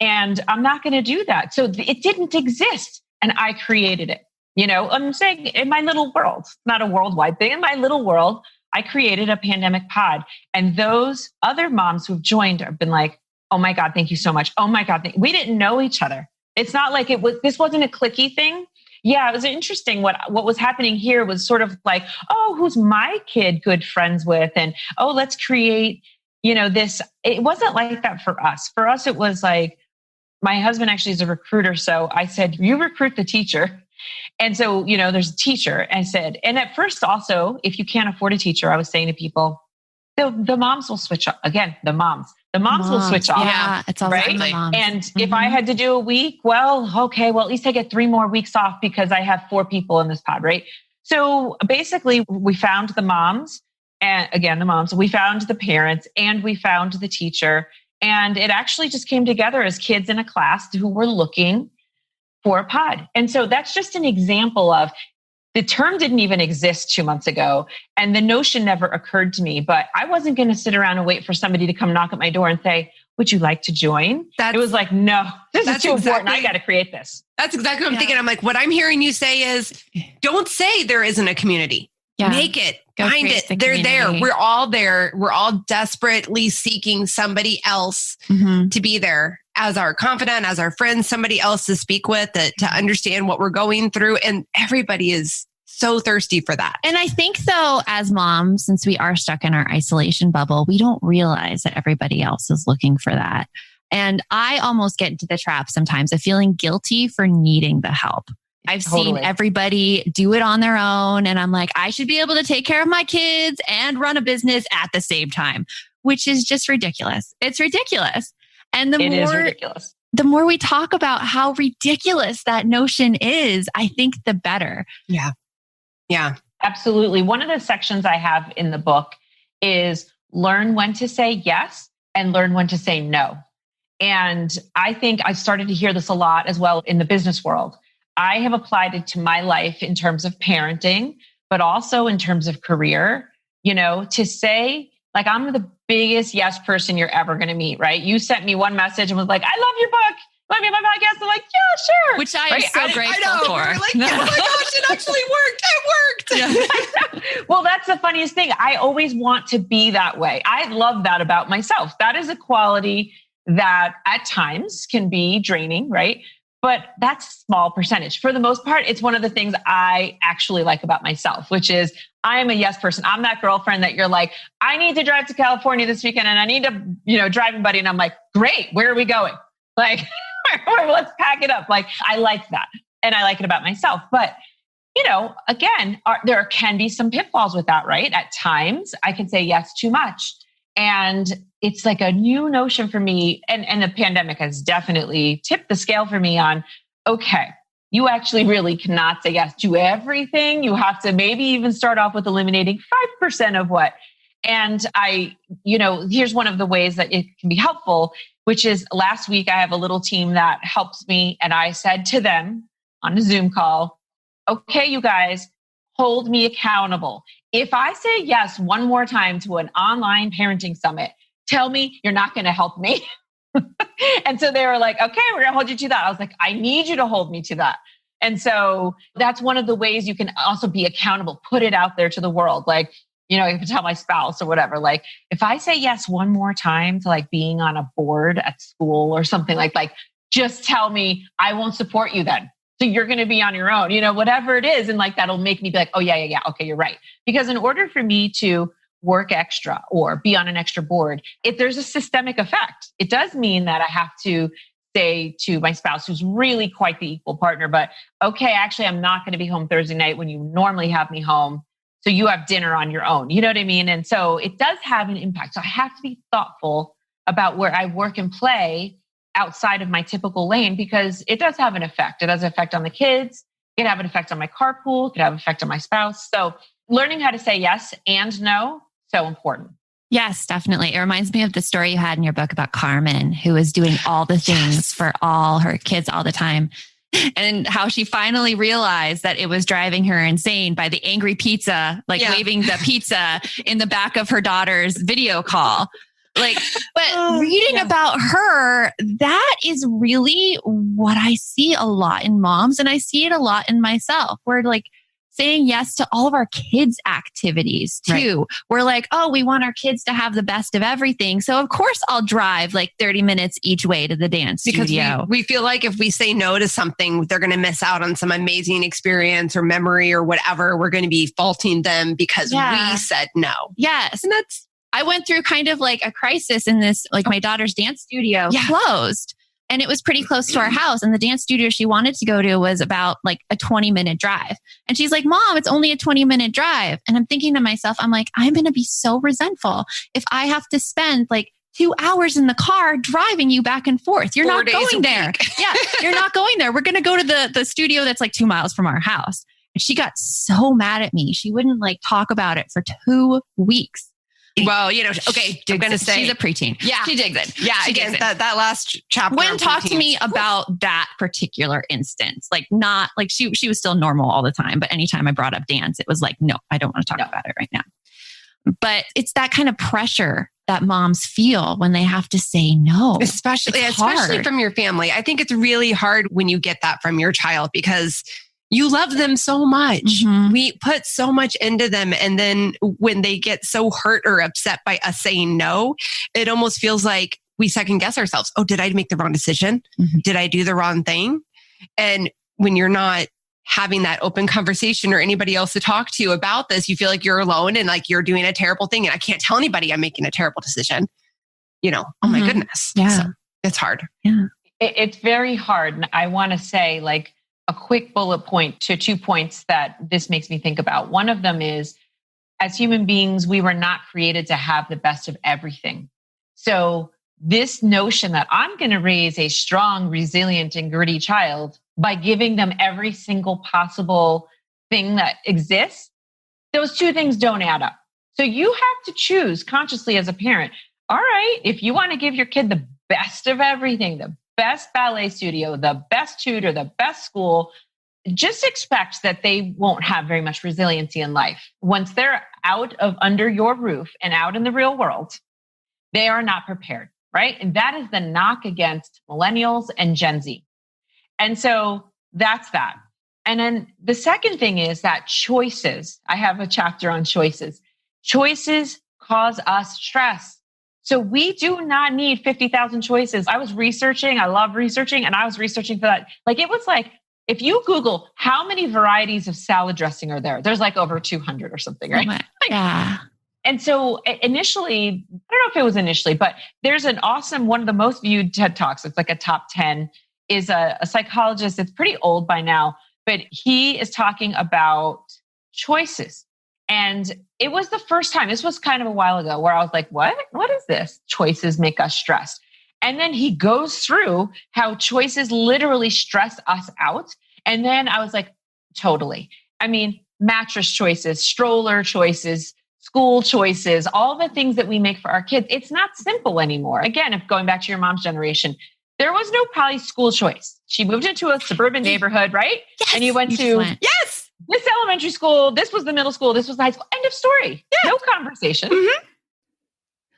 S4: And I'm not going to do that. So it didn't exist. And I created it. I'm saying in my little world, not a worldwide thing, in my little world, I created a pandemic pod. And those other moms who've joined have been like, Oh my God, thank you so much. Oh my God. We didn't know each other. It's not like this wasn't a cliquey thing. Yeah, it was interesting. What was happening here was sort of like, oh, who's my kid good friends with? And oh, let's create, this. It wasn't like that for us. For us, it was like, my husband actually is a recruiter. So I said, you recruit the teacher. And so, there's a teacher. And at first also, if you can't afford a teacher, I was saying to people, the moms will switch off. Again, the moms will switch off.
S2: Yeah, it's all right.
S4: And if I had to do a week, at least I get 3 more weeks off because I have 4 people in this pod, right? So basically we found the moms, and again, the moms, we found the parents, and we found the teacher. And it actually just came together as kids in a class who were looking for a pod. And so that's just an example of, the term didn't even exist 2 months ago. And the notion never occurred to me, but I wasn't going to sit around and wait for somebody to come knock at my door and say, would you like to join? It was like, no, this is too important. I got to create this.
S3: That's exactly what I'm thinking. I'm like, what I'm hearing you say is, don't say there isn't a community. Yeah. Make it. Find it. They're there. We're all there. We're all desperately seeking somebody else to be there as our confidant, as our friend, somebody else to speak with, to understand what we're going through. And everybody is so thirsty for that.
S2: And I think though, as moms, since we are stuck in our isolation bubble, we don't realize that everybody else is looking for that. And I almost get into the trap sometimes of feeling guilty for needing the help. I've seen everybody do it on their own. And I'm like, I should be able to take care of my kids and run a business at the same time, which is just ridiculous. It's ridiculous. And the more we talk about how ridiculous that notion is, I think the better.
S3: Yeah. Yeah,
S4: absolutely. One of the sections I have in the book is learn when to say yes and learn when to say no. And I think I've started to hear this a lot as well in the business world. I have applied it to my life in terms of parenting, but also in terms of career, to say, like, I'm the biggest yes person you're ever going to meet, right? You sent me one message and was like, I love your book. Let me on my podcast. I'm like, yeah, sure.
S2: Which I am so grateful for.
S3: We're like, oh my gosh, it actually worked. It worked.
S4: Yeah. Well, that's the funniest thing. I always want to be that way. I love that about myself. That is a quality that at times can be draining, right? But that's a small percentage. For the most part, it's one of the things I actually like about myself, which is I am a yes person. I'm that girlfriend that you're like, I need to drive to California this weekend and I need to, driving buddy. And I'm like, great. Where are we going? Like, let's pack it up. Like, I like that. And I like it about myself. But, again, there can be some pitfalls with that, right? At times I can say yes too much. And it's like a new notion for me. And the pandemic has definitely tipped the scale for me on, okay, you actually really cannot say yes to everything. You have to maybe even start off with eliminating 5% of what. And here's one of the ways that it can be helpful, which is last week, I have a little team that helps me. And I said to them on a Zoom call, okay, you guys, hold me accountable. If I say yes one more time to an online parenting summit, tell me you're not going to help me. And so they were like, okay, we're going to hold you to that. I was like, I need you to hold me to that. And so that's one of the ways you can also be accountable, put it out there to the world. Like, I can tell my spouse or whatever, like if I say yes one more time to like being on a board at school or something like just tell me I won't support you then. So you're going to be on your own, whatever it is. And like, that'll make me be like, oh yeah. Okay, you're right. Because in order for me to work extra or be on an extra board, if there's a systemic effect, it does mean that I have to say to my spouse, who's really quite the equal partner, but okay, actually, I'm not going to be home Thursday night when you normally have me home. So you have dinner on your own. You know what I mean? And so it does have an impact. So I have to be thoughtful about where I work and play outside of my typical lane, because it does have an effect. It has an effect on the kids. It can have an effect on my carpool. It can have an effect on my spouse. So learning how to say yes and no, so important.
S2: Yes, definitely. It reminds me of the story you had in your book about Carmen, who was doing all the things for all her kids all the time. And how she finally realized that it was driving her insane by the angry pizza, waving the pizza in the back of her daughter's video call. But reading about her, that is really what I see a lot in moms. And I see it a lot in myself, where saying yes to all of our kids' activities too. Right. We're like, oh, we want our kids to have the best of everything. So of course I'll drive like 30 minutes each way to the dance studio.
S3: Because we feel like if we say no to something, they're going to miss out on some amazing experience or memory or whatever. We're going to be faulting them because we said no.
S2: Yes. And I went through kind of like a crisis in this, like my daughter's dance studio closed. And it was pretty close to our house. And the dance studio she wanted to go to was about like a 20-minute drive. And she's like, Mom, it's only a 20-minute drive. And I'm thinking to myself, I'm like, I'm going to be so resentful if I have to spend like 2 hours in the car driving you back and forth. You're not going there. Yeah, you're not going there. We're going to go to the studio that's like 2 miles from our house. And she got so mad at me. She wouldn't like talk about it for 2 weeks.
S3: Well, you know, okay, I'm going to say
S2: she's a preteen.
S3: Yeah.
S2: She digs it.
S3: Yeah. Again, that last chapter.
S2: When talk to me about that particular instance, like not like she was still normal all the time. But anytime I brought up dance, it was like, no, I don't want to talk about it right now. But it's that kind of pressure that moms feel when they have to say no.
S3: Especially from your family. I think it's really hard when you get that from your child because you love them so much. Mm-hmm. We put so much into them. And then when they get so hurt or upset by us saying no, it almost feels like we second guess ourselves. Oh, did I make the wrong decision? Mm-hmm. Did I do the wrong thing? And when you're not having that open conversation or anybody else to talk to about this, you feel like you're alone and like you're doing a terrible thing. And I can't tell anybody I'm making a terrible decision. You know, oh my goodness.
S2: Yeah.
S3: So it's hard.
S2: Yeah.
S4: It's very hard. And I want to say like, a quick bullet point to 2 points that this makes me think about. One of them is, as human beings, we were not created to have the best of everything. So this notion that I'm going to raise a strong, resilient, and gritty child by giving them every single possible thing that exists, those 2 things don't add up. So you have to choose consciously as a parent. All right, if you want to give your kid the best of everything, the best ballet studio, the best tutor, the best school, just expect that they won't have very much resiliency in life. Once they're out of under your roof and out in the real world, they are not prepared, right? And that is the knock against millennials and Gen Z. And so that's that. And then the second thing is that choices, I have a chapter on choices. Choices cause us stress. So we do not need 50,000 choices. I was researching. I love researching. And I was researching for that. Like, it was like, if you Google how many varieties of salad dressing are there, there's like over 200 or something, right?
S2: Yeah.
S4: And so initially, I don't know if it was initially, but there's an awesome, one of the most viewed TED Talks. It's like a top 10 is a psychologist. It's pretty old by now, but he is talking about choices. And it was the first time, this was kind of a while ago, where I was like, what is this? Choices make us stressed. And then he goes through how choices literally stress us out. And then I was like, totally. I mean, mattress choices, stroller choices, school choices, all the things that we make for our kids. It's not simple anymore. Again, if going back to your mom's generation, there was no probably school choice. She moved into a suburban neighborhood, right?
S2: Yes,
S4: and you went to this elementary school, this was the middle school, this was the high school. End of story. Yeah. No conversation. Mm-hmm.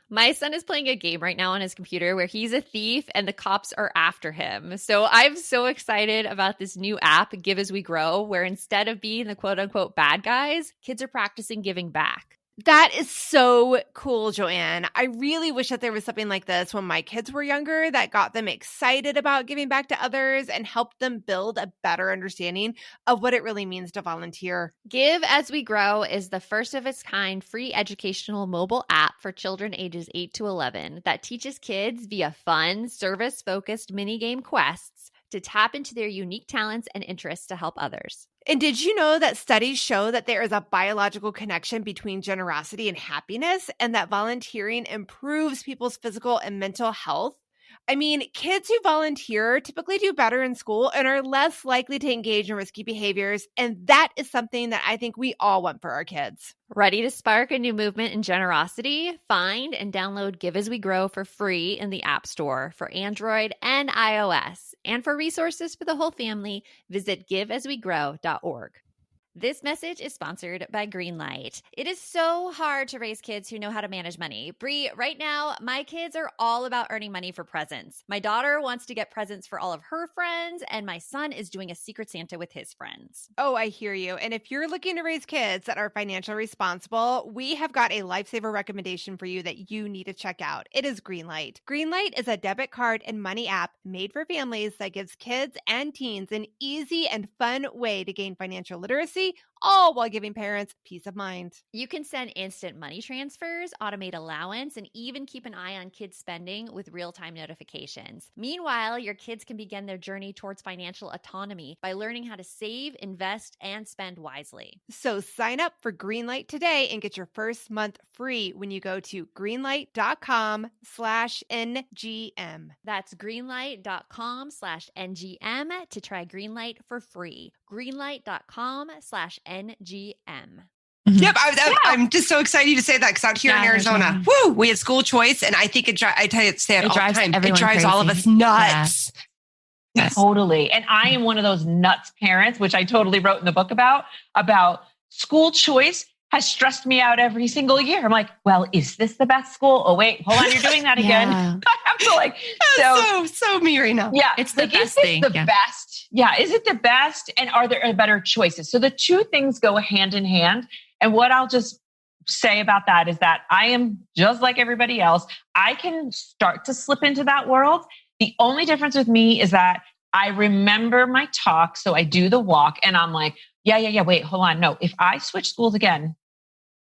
S5: My son is playing a game right now on his computer where he's a thief and the cops are after him. So I'm so excited about this new app, Give As We Grow, where instead of being the quote unquote bad guys, kids are practicing giving back.
S1: That is so cool, Joanne. I really wish that there was something like this when my kids were younger that got them excited about giving back to others and helped them build a better understanding of what it really means to volunteer.
S5: Give As We Grow is the first of its kind free educational mobile app for children ages 8 to 11 that teaches kids via fun, service-focused mini-game quests to tap into their unique talents and interests to help others.
S1: And did you know that studies show that there is a biological connection between generosity and happiness, and that volunteering improves people's physical and mental health? I mean, kids who volunteer typically do better in school and are less likely to engage in risky behaviors. And that is something that I think we all want for our kids.
S5: Ready to spark a new movement in generosity? Find and download Give As We Grow for free in the App Store for Android and iOS. And for resources for the whole family, visit giveaswegrow.org. This message is sponsored by Greenlight. It is so hard to raise kids who know how to manage money. Bree, right now, my kids are all about earning money for presents. My daughter wants to get presents for all of her friends, and my son is doing a Secret Santa with his friends.
S1: Oh, I hear you. And if you're looking to raise kids that are financially responsible, we have got a lifesaver recommendation for you that you need to check out. It is Greenlight. Greenlight is a debit card and money app made for families that gives kids and teens an easy and fun way to gain financial literacy, all while giving parents peace of mind.
S5: You can send instant money transfers, automate allowance, and even keep an eye on kids' spending with real-time notifications. Meanwhile, your kids can begin their journey towards financial autonomy by learning how to save, invest, and spend wisely.
S1: So sign up for Greenlight today and get your first month free when you go to greenlight.com/NGM.
S5: That's greenlight.com/NGM to try Greenlight for free. Greenlight.com/NGM.
S3: Yep, I'm just so excited to say that because out here in Arizona, we had school choice, and I think I tell you, say it all the time. It drives all of us nuts.
S4: Yeah. Yes. Totally. And I am one of those nuts parents, which I totally wrote in the book about school choice has stressed me out every single year. I'm like, well, is this the best school? Oh, wait, hold on. You're doing that again. I have to like,
S3: so me right now.
S4: Yeah.
S2: It's the
S4: like,
S2: best
S4: is
S2: thing.
S4: The best? Yeah. Is it the best? And are there better choices? So the two things go hand in hand. And what I'll just say about that is that I am just like everybody else. I can start to slip into that world. The only difference with me is that I remember my talk. So I do the walk and I'm like, yeah. Wait, hold on. No, if I switch schools again,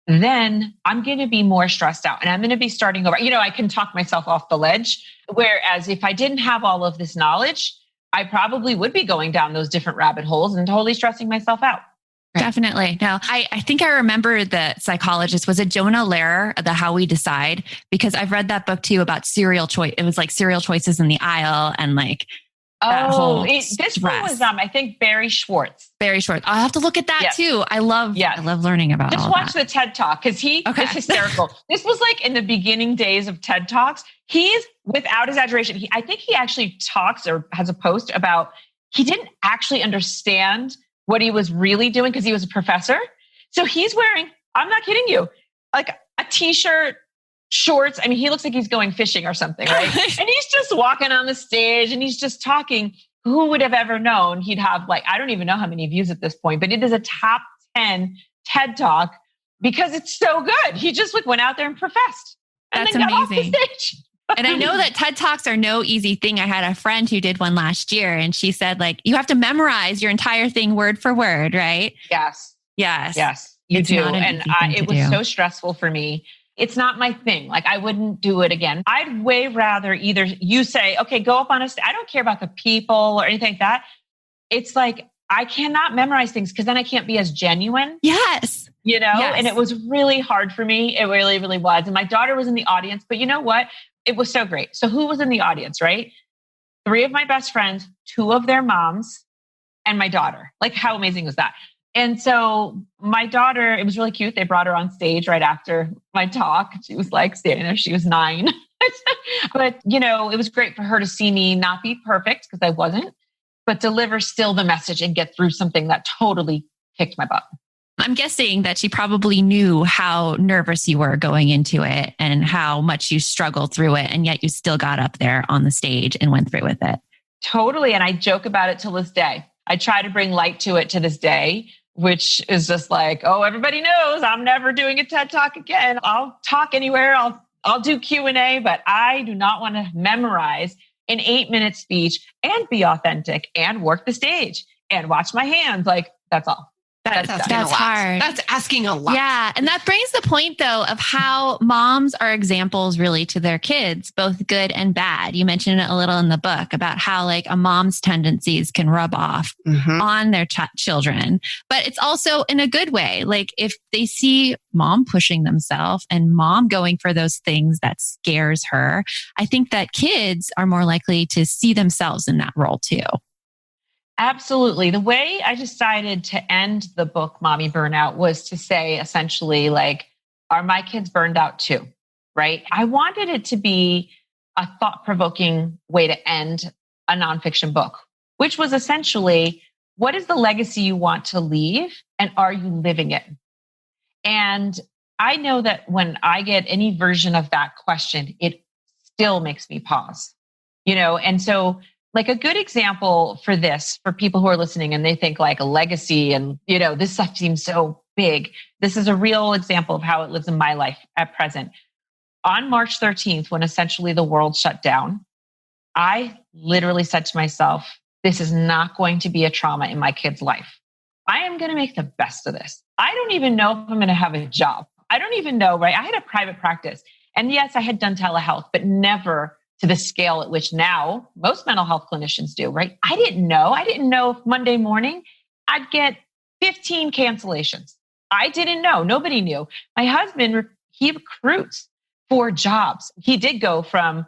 S4: then I'm going to be more stressed out and I'm going to be starting over. I can talk myself off the ledge. Whereas if I didn't have all of this knowledge, I probably would be going down those different rabbit holes and totally stressing myself out.
S2: Right. Definitely. Now, I think I remember the psychologist, was it Jonah Lehrer, the How We Decide? Because I've read that book too about cereal choice. It was like cereal choices in the aisle and like that whole
S4: this one was I think Barry Schwartz.
S2: I'll have to look at that too. I love learning about
S4: just
S2: all
S4: watch
S2: that.
S4: the TED Talk because it's hysterical. This was like in the beginning days of TED Talks. He's, without exaggeration, I think he actually talks or has a post about he didn't actually understand what he was really doing because he was a professor. So he's wearing, I'm not kidding you, like a t-shirt, shorts. I mean, he looks like he's going fishing or something, right? And he's just walking on the stage and he's just talking. Who would have ever known he'd have I don't even know how many views at this point, but it is a top 10 TED Talk because it's so good. He just went out there and professed. And
S2: That's
S4: then got
S2: amazing.
S4: off the stage.
S2: And I know that TED Talks are no easy thing. I had a friend who did one last year and she said you have to memorize your entire thing word for word, right?
S4: Yes. You do. And it was so stressful for me. It's not my thing. I wouldn't do it again. I'd way rather either you say, okay, go up on a stage. I don't care about the people or anything like that. It's I cannot memorize things because then I can't be as genuine.
S2: Yes. Yes.
S4: And it was really hard for me. It really, really was. And my daughter was in the audience, but you know what? It was so great. So who was in the audience, right? 3 of my best friends, 2 of their moms, and my daughter. How amazing was that? And so my daughter, it was really cute. They brought her on stage right after my talk. She was standing there. She was 9. But, it was great for her to see me not be perfect because I wasn't, but deliver still the message and get through something that totally kicked my butt.
S2: I'm guessing that she probably knew how nervous you were going into it and how much you struggled through it. And yet you still got up there on the stage and went through with it.
S4: Totally. And I joke about it till this day. I try to bring light to it to this day, which is just everybody knows I'm never doing a TED Talk again. I'll talk anywhere. I'll do Q&A, but I do not want to memorize an 8-minute speech and be authentic and work the stage and watch my hands. That's all.
S2: That's hard.
S3: That's asking a lot.
S2: Yeah. And that brings the point though of how moms are examples really to their kids, both good and bad. You mentioned it a little in the book about how a mom's tendencies can rub off on their children, but it's also in a good way. If they see mom pushing themselves and mom going for those things that scares her, I think that kids are more likely to see themselves in that role too.
S4: Absolutely. The way I decided to end the book, Mommy Burnout, was to say essentially are my kids burned out too? Right? I wanted it to be a thought-provoking way to end a nonfiction book, which was essentially, what is the legacy you want to leave? And are you living it? And I know that when I get any version of that question, it still makes me pause, And so like a good example for this, for people who are listening and they think like a legacy and, this stuff seems so big. This is a real example of how it lives in my life at present. On March 13th, when essentially the world shut down, I literally said to myself, this is not going to be a trauma in my kid's life. I am going to make the best of this. I don't even know if I'm going to have a job. I don't even know, right? I had a private practice. And yes, I had done telehealth, but never to the scale at which now most mental health clinicians do, right? I didn't know. I didn't know if Monday morning I'd get 15 cancellations. I didn't know. Nobody knew. My husband, he recruits for jobs. He did go from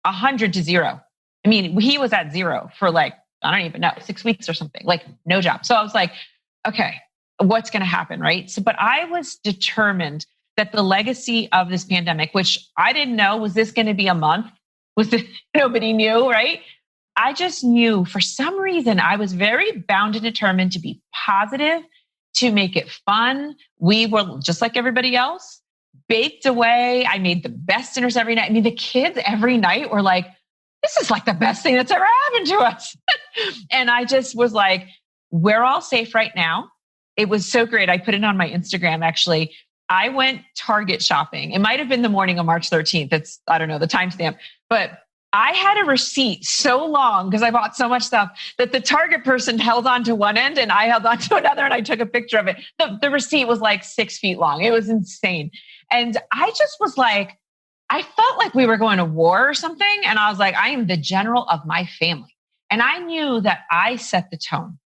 S4: 100 to 0. I mean, he was at 0 for like, I don't even know, 6 weeks or something, like no job. So I was like, okay, what's going to happen, right? So, but I was determined that the legacy of this pandemic, which I didn't know, was this going to be a month? Was it, nobody knew, right? I just knew for some reason I was very bound and determined to be positive, to make it fun. We were just like everybody else, baked away. I made the best dinners every night. I mean, the kids every night were like, this is like the best thing that's ever happened to us. And I just was like, we're all safe right now. It was so great. I put it on my Instagram, actually. I went Target shopping. It might have been the morning of March 13th. It's, I don't know, the timestamp, but I had a receipt so long because I bought so much stuff that the Target person held on to one end and I held on to another and I took a picture of it. The receipt was like 6 feet long. It was insane. And I just was like, I felt like we were going to war or something. And I was like, I am the general of my family. And I knew that I set the tone.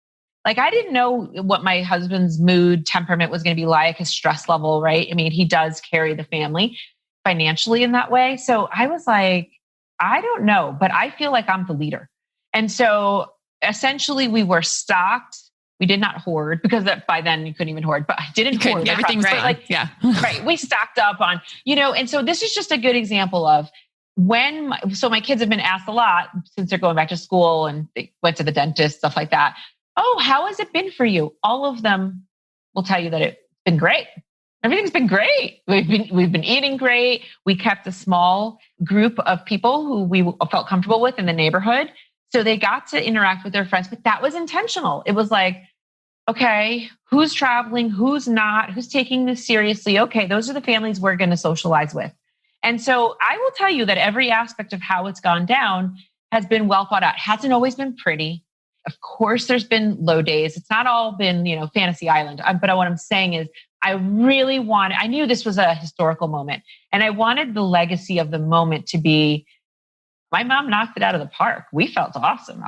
S4: Like, I didn't know what my husband's mood temperament was going to be like, his stress level, right? I mean, he does carry the family financially in that way. So I was like, I don't know, but I feel like I'm the leader. And so essentially we were stocked. We did not hoard because by then you couldn't even hoard, but I didn't hoard.
S2: Everything's
S4: right. Like,
S2: yeah.
S4: Right. We stocked up on, and so this is just a good example of when, so my kids have been asked a lot since they're going back to school and they went to the dentist, stuff like that. Oh, how has it been for you? All of them will tell you that it's been great. Everything's been great. We've been eating great. We kept a small group of people who we felt comfortable with in the neighborhood. So they got to interact with their friends, but that was intentional. It was like, okay, who's traveling? Who's not? Who's taking this seriously? Okay, those are the families we're going to socialize with. And so I will tell you that every aspect of how it's gone down has been well thought out. It hasn't always been pretty. Of course, there's been low days. It's not all been, fantasy island. But what I'm saying is I knew this was a historical moment. And I wanted the legacy of the moment to be, my mom knocked it out of the park. We felt awesome.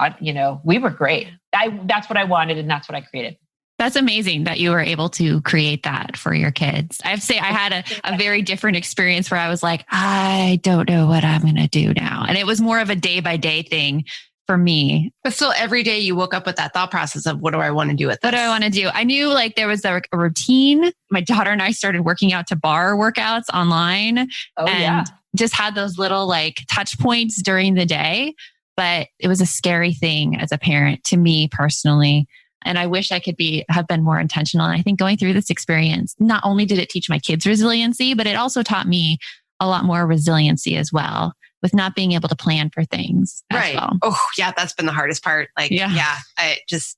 S4: We were great. That's what I wanted. And that's what I created.
S2: That's amazing that you were able to create that for your kids. I have to say, I had a very different experience where I was like, I don't know what I'm going to do now. And it was more of a day by day thing for me.
S3: But still, every day you woke up with that thought process of what do I want to do with this?
S2: What do I want to do? I knew like there was a routine. My daughter and I started working out to bar workouts online just had those little like touch points during the day. But it was a scary thing as a parent to me personally. And I wish I could have been more intentional. And I think going through this experience, not only did it teach my kids resiliency, but it also taught me a lot more resiliency as well, with not being able to plan for things.
S3: Right.
S2: Well.
S3: Oh yeah. That's been the hardest part. I just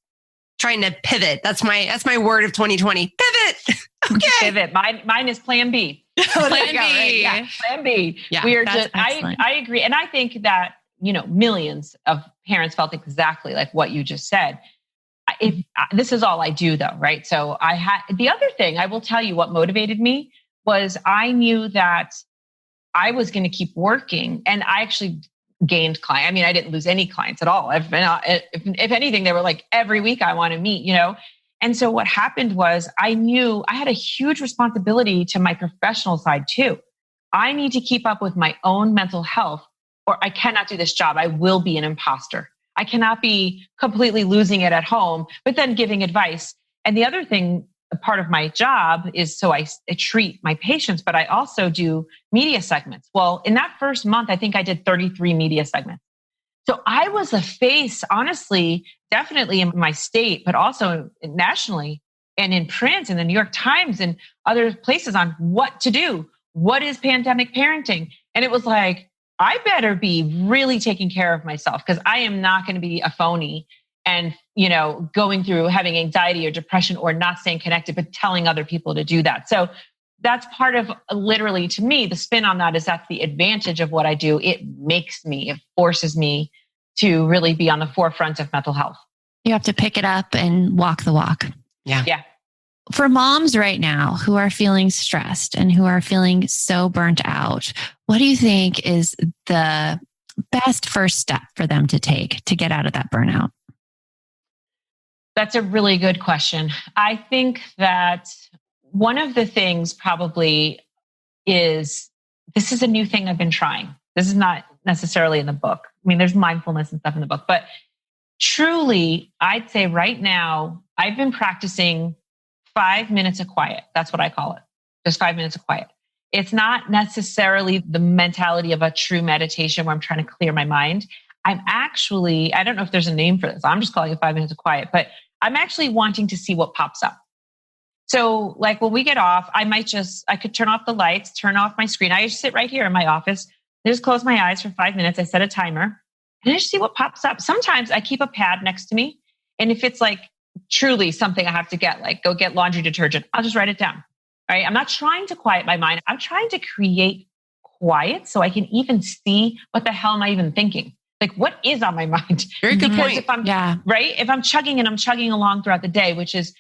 S3: trying to pivot. That's my word of 2020. Pivot. Okay.
S4: Pivot. Mine is plan B.
S2: Plan B.
S4: Right? Yeah. Plan B.
S2: Yeah,
S4: We are just, I agree. And I think that, millions of parents felt exactly like what you just said. This is all I do though, right? So the other thing I will tell you what motivated me was I knew that I was going to keep working, and I actually gained clients. I mean, I didn't lose any clients at all. If anything, they were like every week I want to meet, And so what happened was I knew I had a huge responsibility to my professional side too. I need to keep up with my own mental health or I cannot do this job. I will be an imposter. I cannot be completely losing it at home, but then giving advice. And the other thing, a part of my job is so I treat my patients, but I also do media segments. Well, in that first month, I think I did 33 media segments. So I was the face, honestly, definitely in my state, but also nationally and in print and the New York Times and other places on what to do. What is pandemic parenting? And it was like, I better be really taking care of myself because I am not going to be a phony and, going through having anxiety or depression or not staying connected, but telling other people to do that. So that's part of literally, to me, the spin on that is that's the advantage of what I do. It forces me to really be on the forefront of mental health.
S2: You have to pick it up and walk the walk.
S4: Yeah.
S2: For moms right now who are feeling stressed and who are feeling so burnt out, what do you think is the best first step for them to take to get out of that burnout?
S4: That's a really good question. I think that one of the things probably is, this is a new thing I've been trying. This is not necessarily in the book. I mean, there's mindfulness and stuff in the book, but truly, I'd say right now, I've been practicing 5 minutes of quiet. That's what I call it. Just 5 minutes of quiet. It's not necessarily the mentality of a true meditation where I'm trying to clear my mind. I don't know if there's a name for this. I'm just calling it 5 minutes of quiet, but I'm actually wanting to see what pops up. So like when we get off, I could turn off the lights, turn off my screen. I just sit right here in my office. I just close my eyes for 5 minutes. I set a timer and I just see what pops up. Sometimes I keep a pad next to me. And if it's like truly something I have to get, like go get laundry detergent, I'll just write it down. Right? I'm not trying to quiet my mind. I'm trying to create quiet so I can even see what the hell am I even thinking? Like what is on my mind?
S3: Very good point.
S4: If I'm chugging along throughout the day, which is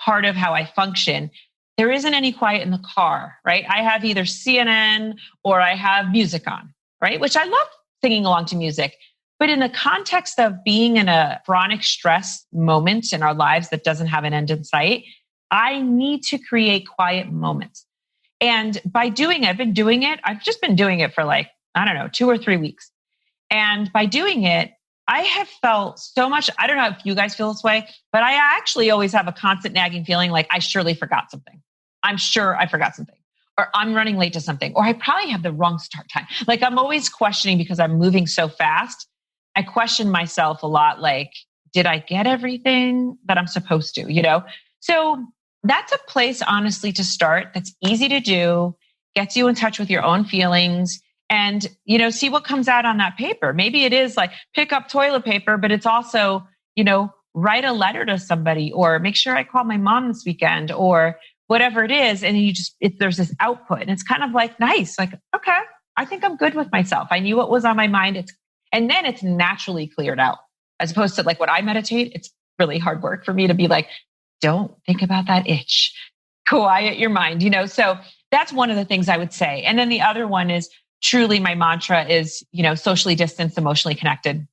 S4: part of how I function, there isn't any quiet in the car, right? I have either CNN or I have music on, right? Which I love singing along to music. But in the context of being in a chronic stress moment in our lives that doesn't have an end in sight, I need to create quiet moments. And by doing it, I've just been doing it for 2 or 3 weeks. And by doing it, I have felt so much, I don't know if you guys feel this way, but I actually always have a constant nagging feeling like I surely forgot something. I'm sure I forgot something, or I'm running late to something, or I probably have the wrong start time. Like I'm always questioning because I'm moving so fast. I question myself a lot. Like, did I get everything that I'm supposed to, So that's a place, honestly, to start. That's easy to do, gets you in touch with your own feelings. And, see what comes out on that paper. Maybe it is like pick up toilet paper, but it's also, write a letter to somebody or make sure I call my mom this weekend or whatever it is. And there's this output and it's kind of like, nice. Like, okay, I think I'm good with myself. I knew what was on my mind. And then it's naturally cleared out as opposed to like when I meditate, it's really hard work for me to be like, don't think about that itch, quiet your mind, So that's one of the things I would say. And then the other one is, truly, my mantra is, socially distanced, emotionally connected.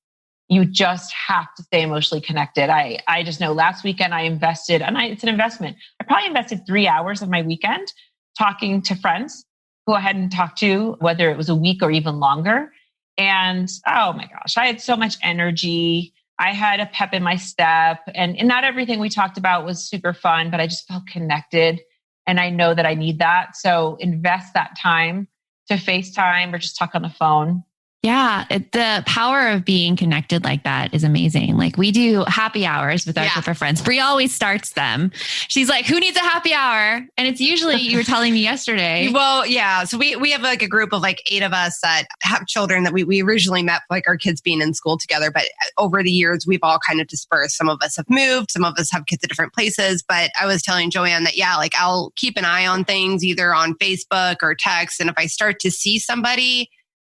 S4: You just have to stay emotionally connected. I just know last weekend I invested, it's an investment. I probably invested 3 hours of my weekend talking to friends who I hadn't talked to, whether it was a week or even longer. And oh my gosh, I had so much energy. I had a pep in my step and not everything we talked about was super fun, but I just felt connected. And I know that I need that. So invest that time to FaceTime or just talk on the phone.
S2: Yeah. The power of being connected like that is amazing. Like we do happy hours with our group of friends. Brie always starts them. She's like, who needs a happy hour? And it's usually, you were telling me yesterday.
S3: Well, yeah. So we have like a group of like 8 of us that have children that we originally met, like our kids being in school together. But over the years, we've all kind of dispersed. Some of us have moved. Some of us have kids at different places. But I was telling Joanne that, like I'll keep an eye on things either on Facebook or text. And if I start to see somebody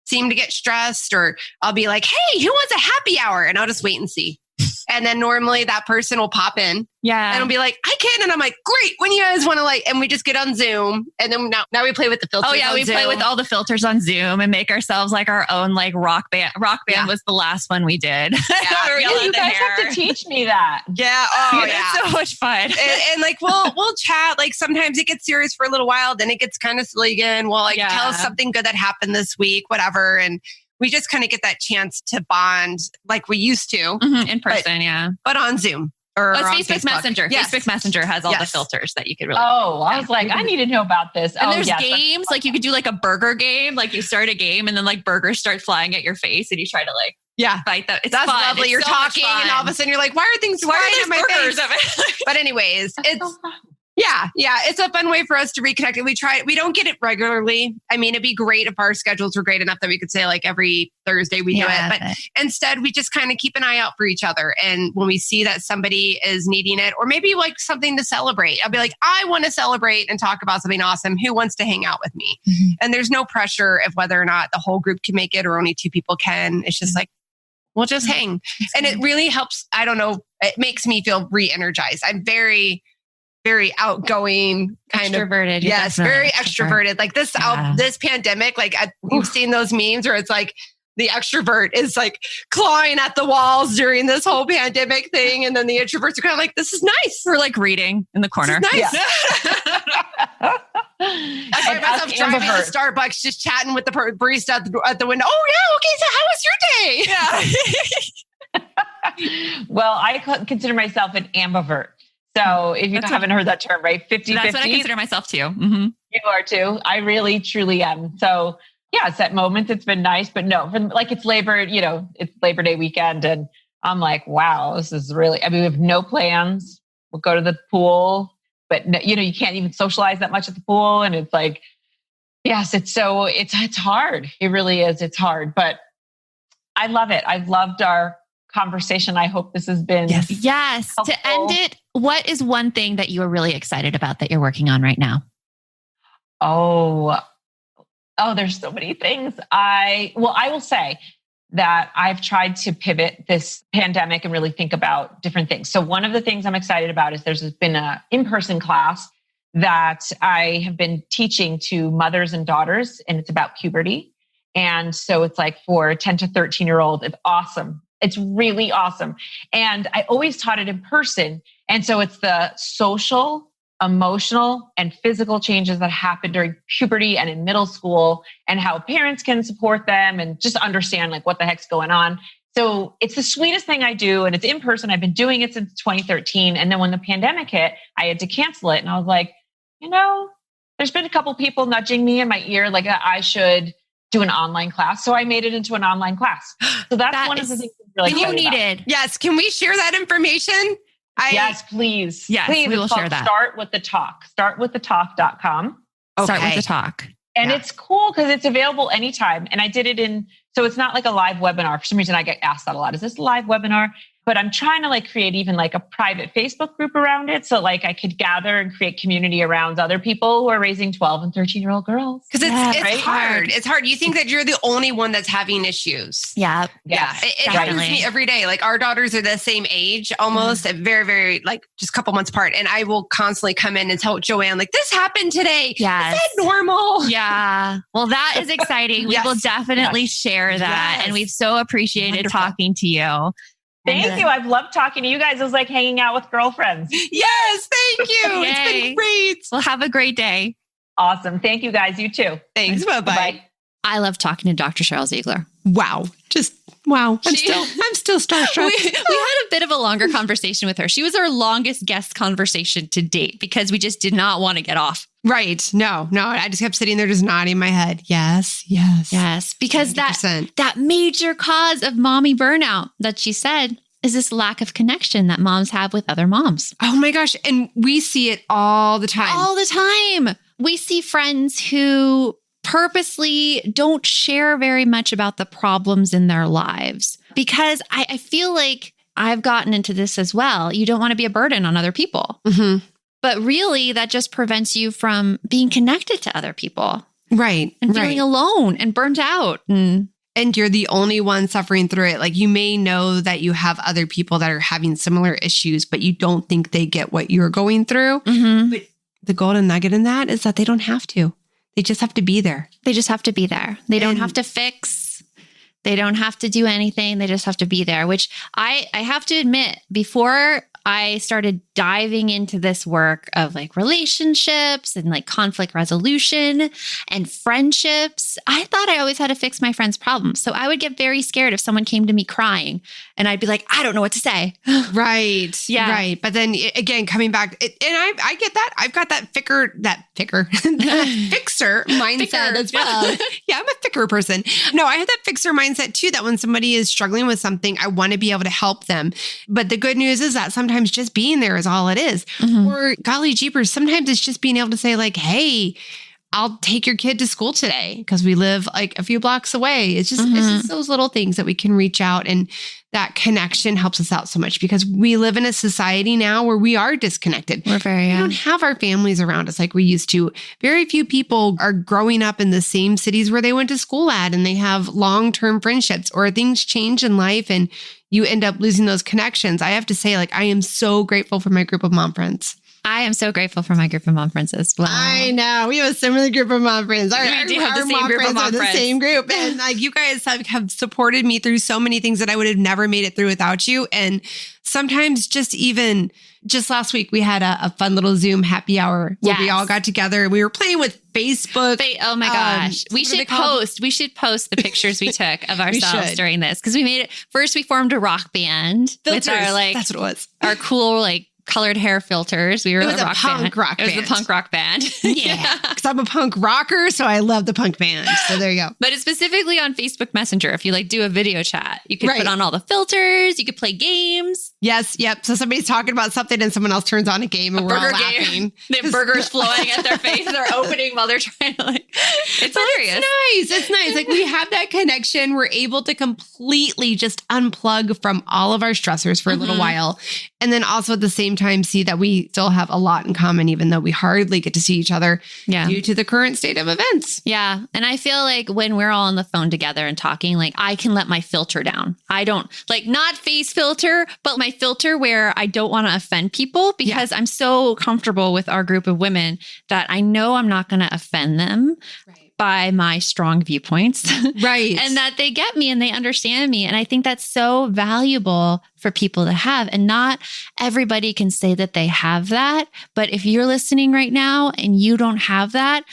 S3: seem to get stressed, or I'll be like, hey, who wants a happy hour? And I'll just wait and see. And then normally that person will pop in.
S2: Yeah.
S3: And I'll be like, I can. And I'm like, great. When you guys want to and we just get on Zoom. And then now we play with the filters.
S2: Oh yeah. We play with all the filters on Zoom and make ourselves like our own like rock band. Rock band was the last one we did.
S4: Yeah. You guys have to teach me that.
S3: Yeah. Oh yeah.
S2: It's so much fun.
S3: And like, we'll chat. Like sometimes it gets serious for a little while. Then it gets kind of silly again. Well, tell us something good that happened this week, whatever. And we just kind of get that chance to bond like we used to.
S2: In person,
S3: but on Zoom. Or
S2: it's
S3: on
S2: Facebook Messenger.
S3: Yes.
S2: Facebook Messenger has all the filters that you could really.
S4: Oh, I was like, I need to know about this.
S2: And there's games, like you could do like a burger game. Like you start a game and then like burgers start flying at your face and you try to like
S3: Yeah.
S2: fight that. It's
S3: That's
S2: fun.
S3: lovely.
S2: It's
S3: You're
S2: so much
S3: talking
S2: fun.
S3: and all of a sudden you're like, why are things flying in my face? But anyways, it's, it's a fun way for us to reconnect. And we don't get it regularly. I mean, it'd be great if our schedules were great enough that we could say like every Thursday we do it. But instead we just kind of keep an eye out for each other. And when we see that somebody is needing it, or maybe like something to celebrate, I'll be like, I want to celebrate and talk about something awesome. Who wants to hang out with me? Mm-hmm. And there's no pressure of whether or not the whole group can make it or only 2 people can. It's just like, we'll just hang. And it really helps. I don't know. It makes me feel re-energized. I'm very, very outgoing, kind
S2: extroverted.
S3: of. Yes, very extroverted. Like this, this pandemic, like you've seen those memes where it's like the extrovert is like clawing at the walls during this whole pandemic thing. And then the introverts are kind of like, this is nice.
S2: We're like reading in the corner.
S3: This is nice.
S4: Yeah.
S3: I find myself driving to Starbucks, just chatting with the barista at the window. Oh yeah. Okay. So how was your day?
S4: Yeah. Well, I consider myself an ambivert. So if you haven't heard that term, right? 50-50.
S2: That's what I consider myself too. Mm-hmm.
S4: You are too. I really, truly am. So yes, at moments it's been nice, but no, it's Labor Day weekend. And I'm like, wow, this is really, I mean, we have no plans. We'll go to the pool, but you can't even socialize that much at the pool. And it's like, yes, it's hard. It really is. It's hard, but I love it. I've loved our conversation. I hope this has been
S2: yes.
S4: helpful.
S2: To end it, what is one thing that you are really excited about that you're working on right now?
S4: Oh, there's so many things. I will say that I've tried to pivot this pandemic and really think about different things. So one of the things I'm excited about is there's been an in-person class that I have been teaching to mothers and daughters, and it's about puberty. And so it's like for 10 to 13-year-olds, it's awesome. It's really awesome. And I always taught it in person. And so it's the social, emotional, and physical changes that happen during puberty and in middle school, and how parents can support them and just understand like what the heck's going on. So it's the sweetest thing I do. And it's in person. I've been doing it since 2013. And then when the pandemic hit, I had to cancel it. And I was like, there's been a couple people nudging me in my ear, like I should do an online class. So I made it into an online class. So that's one of the things I'm really excited about.
S3: Needed. Yes. Can we share that information?
S4: Yes, please.
S2: Yes,
S4: please.
S2: we will share that.
S4: Start with the talk. Startwiththetalk.com.
S2: Okay. Start with the talk.
S4: And it's cool because it's available anytime. And I did it so it's not like a live webinar. For some reason, I get asked that a lot. Is this a live webinar? But I'm trying to create even a private Facebook group around it. So I could gather and create community around other people who are raising 12 and 13-year-old girls.
S3: Because it's hard. It's hard. You think that you're the only one that's having issues.
S2: Yeah.
S3: Yeah. It happens to me every day. Like our daughters are the same age, almost very, very just a couple months apart. And I will constantly come in and tell Joanne, this happened today. Yes. Is that normal?
S2: Yeah. Well, that is exciting. We will definitely share that. Yes. And we've so appreciated talking to you.
S4: Thank you. I've loved talking to you guys. It was like hanging out with girlfriends.
S3: Yes. Thank you. It's been great.
S2: Well, have a great day.
S4: Awesome. Thank you guys. You too.
S3: Thanks. Bye-bye.
S2: I love talking to Dr. Sheryl Zeigler.
S3: Wow. Wow. I'm still starstruck.
S2: We had a bit of a longer conversation with her. She was our longest guest conversation to date because we just did not want to get off.
S3: Right. No. I just kept sitting there just nodding my head. Yes.
S2: Because 100%. that major cause of mommy burnout that she said is this lack of connection that moms have with other moms.
S3: Oh my gosh. And we see it all the time.
S2: All the time. We see friends who purposely don't share very much about the problems in their lives because I feel like I've gotten into this as well. You don't want to be a burden on other people.
S3: Mm-hmm.
S2: But really, that just prevents you from being connected to other people.
S3: Right.
S2: And feeling alone and burnt out. And
S3: you're the only one suffering through it. You may know that you have other people that are having similar issues, but you don't think they get what you're going through.
S2: Mm-hmm.
S3: But the golden nugget in that is that they don't have to. They just have to be there.
S2: They just have to be there. They don't have to fix. They don't have to do anything. They just have to be there, which I have to admit, before I started diving into this work of like relationships and like conflict resolution and friendships. I thought I always had to fix my friends' problems. So I would get very scared if someone came to me crying and I'd be like, I don't know what to say.
S3: Right.
S2: Yeah.
S3: Right. But then again, coming back, and I get that. I've got that fixer mindset as well. Yeah, I'm a fixer person. No, I have that fixer mindset too, that when somebody is struggling with something, I want to be able to help them. But the good news is that sometimes just being there is all it is. Or golly jeepers, sometimes it's just being able to say like, hey, I'll take your kid to school today because we live like a few blocks away. It's just those little things that we can reach out, and that connection helps us out so much because we live in a society now where we are disconnected. We don't have our families around us like we used to. Very few people are growing up in the same cities where they went to school at, and they have long-term friendships, or things change in life and you end up losing those connections. I have to say, like, I am so grateful for my group of mom friends.
S2: I am so grateful for my group of mom friends as well.
S3: I know. We have a similar group of mom friends.
S2: We do have the same group of mom friends.
S3: The same group. And like, you guys have supported me through so many things that I would have never made it through without you. And sometimes just last week, we had a fun little Zoom happy hour where we all got together and we were playing with Facebook.
S2: Oh my gosh. We should post the pictures we took of ourselves during this, because we made it. First, we formed a rock band with our that's what it was. Our cool colored hair filters. We were a punk rock band. It was the punk rock band.
S3: Yeah. Because I'm a punk rocker, so I love the punk band. So there you go.
S2: But it's specifically on Facebook Messenger. If you do a video chat, you could put on all the filters. You could play games.
S3: Yes. Yep. So somebody's talking about something and someone else turns on a game and we're all laughing.
S2: They have burgers flowing at their face. They're opening while they're trying to it's hilarious.
S3: It's nice. Like, we have that connection. We're able to completely just unplug from all of our stressors for a little while. And then also at the same time, see that we still have a lot in common, even though we hardly get to see each other due to the current state of events.
S2: Yeah. And I feel like when we're all on the phone together and talking, I can let my filter down. I don't not face filter, but my filter where I don't want to offend people, because I'm so comfortable with our group of women that I know I'm not going to offend them. By my strong viewpoints.
S3: Right.
S2: And that they get me and they understand me. And I think that's so valuable for people to have. And not everybody can say that they have that. But if you're listening right now and you don't have that,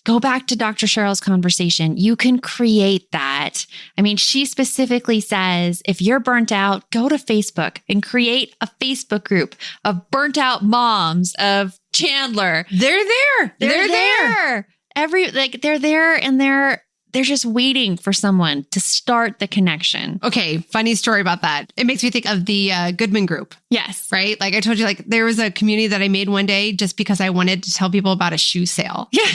S2: go back to Dr. Sheryl's conversation. You can create that. I mean, she specifically says, if you're burnt out, go to Facebook and create a Facebook group of burnt out moms of Chandler.
S3: They're there.
S2: They're there. They're there and they're just waiting for someone to start the connection.
S3: Okay. Funny story about that. It makes me think of the Goodman group.
S2: Yes.
S3: Right? Like I told you, there was a community that I made one day just because I wanted to tell people about a shoe sale. Yeah.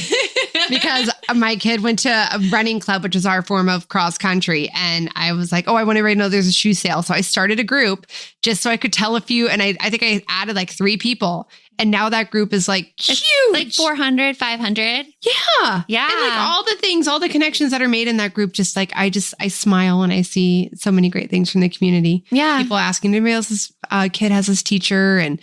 S3: Because my kid went to a running club, which is our form of cross country. And I was like, I want everybody to know there's a shoe sale. So I started a group just so I could tell a few. And I think I added 3 people. And now that group is huge.
S2: 400, 500.
S3: Yeah.
S2: Yeah.
S3: And all the things, all the connections that are made in that group, I smile and I see so many great things from the community.
S2: Yeah.
S3: People asking, anybody else's kid has this teacher, and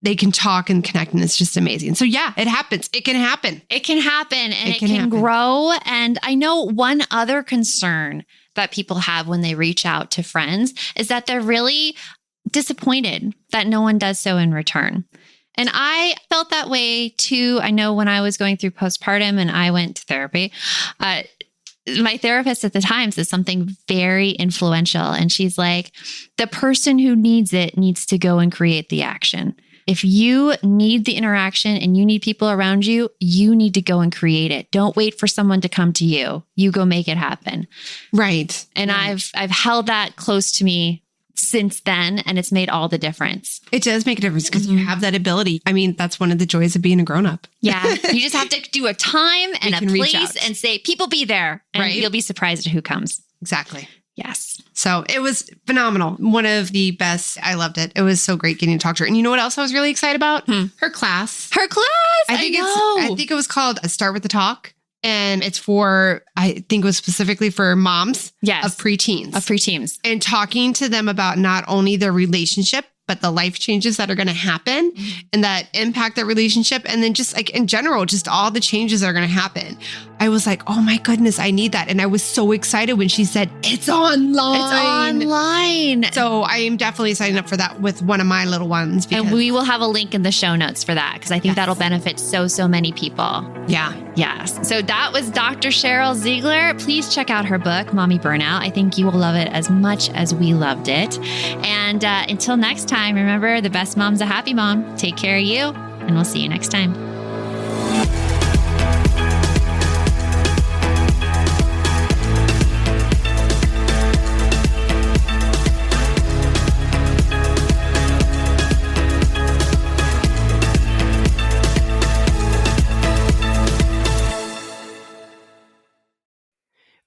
S3: they can talk and connect, and it's just amazing. So yeah, it happens. It can happen.
S2: It can happen, and it can grow. And I know one other concern that people have when they reach out to friends is that they're really disappointed that no one does so in return. And I felt that way too. I know when I was going through postpartum and I went to therapy, my therapist at the time said something very influential. And she's like, the person who needs it needs to go and create the action. If you need the interaction and you need people around you, you need to go and create it. Don't wait for someone to come to you. You go make it happen.
S3: Right.
S2: And I've held that close to me since then, and it's made all the difference.
S3: It does make a difference because you have that ability. I mean, that's one of the joys of being a grown-up.
S2: Yeah. You just have to do a time and a place and say, people be there, and you'll be surprised at who comes.
S3: Exactly.
S2: Yes.
S3: So it was phenomenal. One of the best. I loved it. It was so great getting to talk to her. And you know what else I was really excited about? Her class.
S2: Her class. I
S3: think it was called Start with the Talk. And it's I think it was specifically for moms of preteens. And talking to them about not only their relationship, but the life changes that are going to happen and that impact that relationship. And then just in general, just all the changes that are going to happen. I was like, oh my goodness, I need that. And I was so excited when she said, it's online.
S2: It's online.
S3: So I am definitely signing up for that with one of my little ones.
S2: And we will have a link in the show notes for that because I think that'll benefit so many people.
S3: Yeah.
S2: Yes. So that was Dr. Sheryl Zeigler. Please check out her book, Mommy Burnout. I think you will love it as much as we loved it. And until next time, remember, the best mom's a happy mom. Take care of you, and we'll see you next time.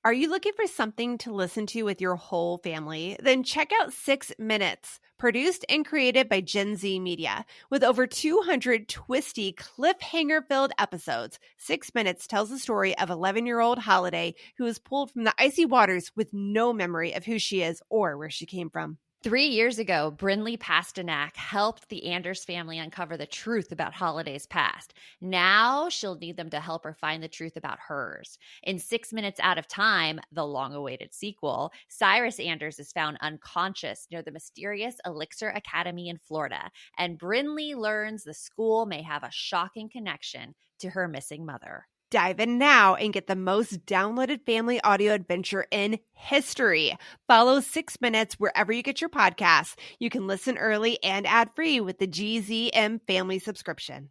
S1: Are you looking for something to listen to with your whole family? Then check out 6 Minutes, produced and created by Gen Z Media. With over 200 twisty, cliffhanger-filled episodes, 6 Minutes tells the story of 11-year-old Holiday who is pulled from the icy waters with no memory of who she is or where she came from.
S5: 3 years ago, Brinley Pasternak helped the Anders family uncover the truth about Holiday's past. Now she'll need them to help her find the truth about hers. In 6 Minutes Out of Time, the long-awaited sequel, Cyrus Anders is found unconscious near the mysterious Elixir Academy in Florida, and Brinley learns the school may have a shocking connection to her missing mother.
S1: Dive in now and get the most downloaded family audio adventure in history. Follow 6 Minutes wherever you get your podcasts. You can listen early and ad-free with the GZM family subscription.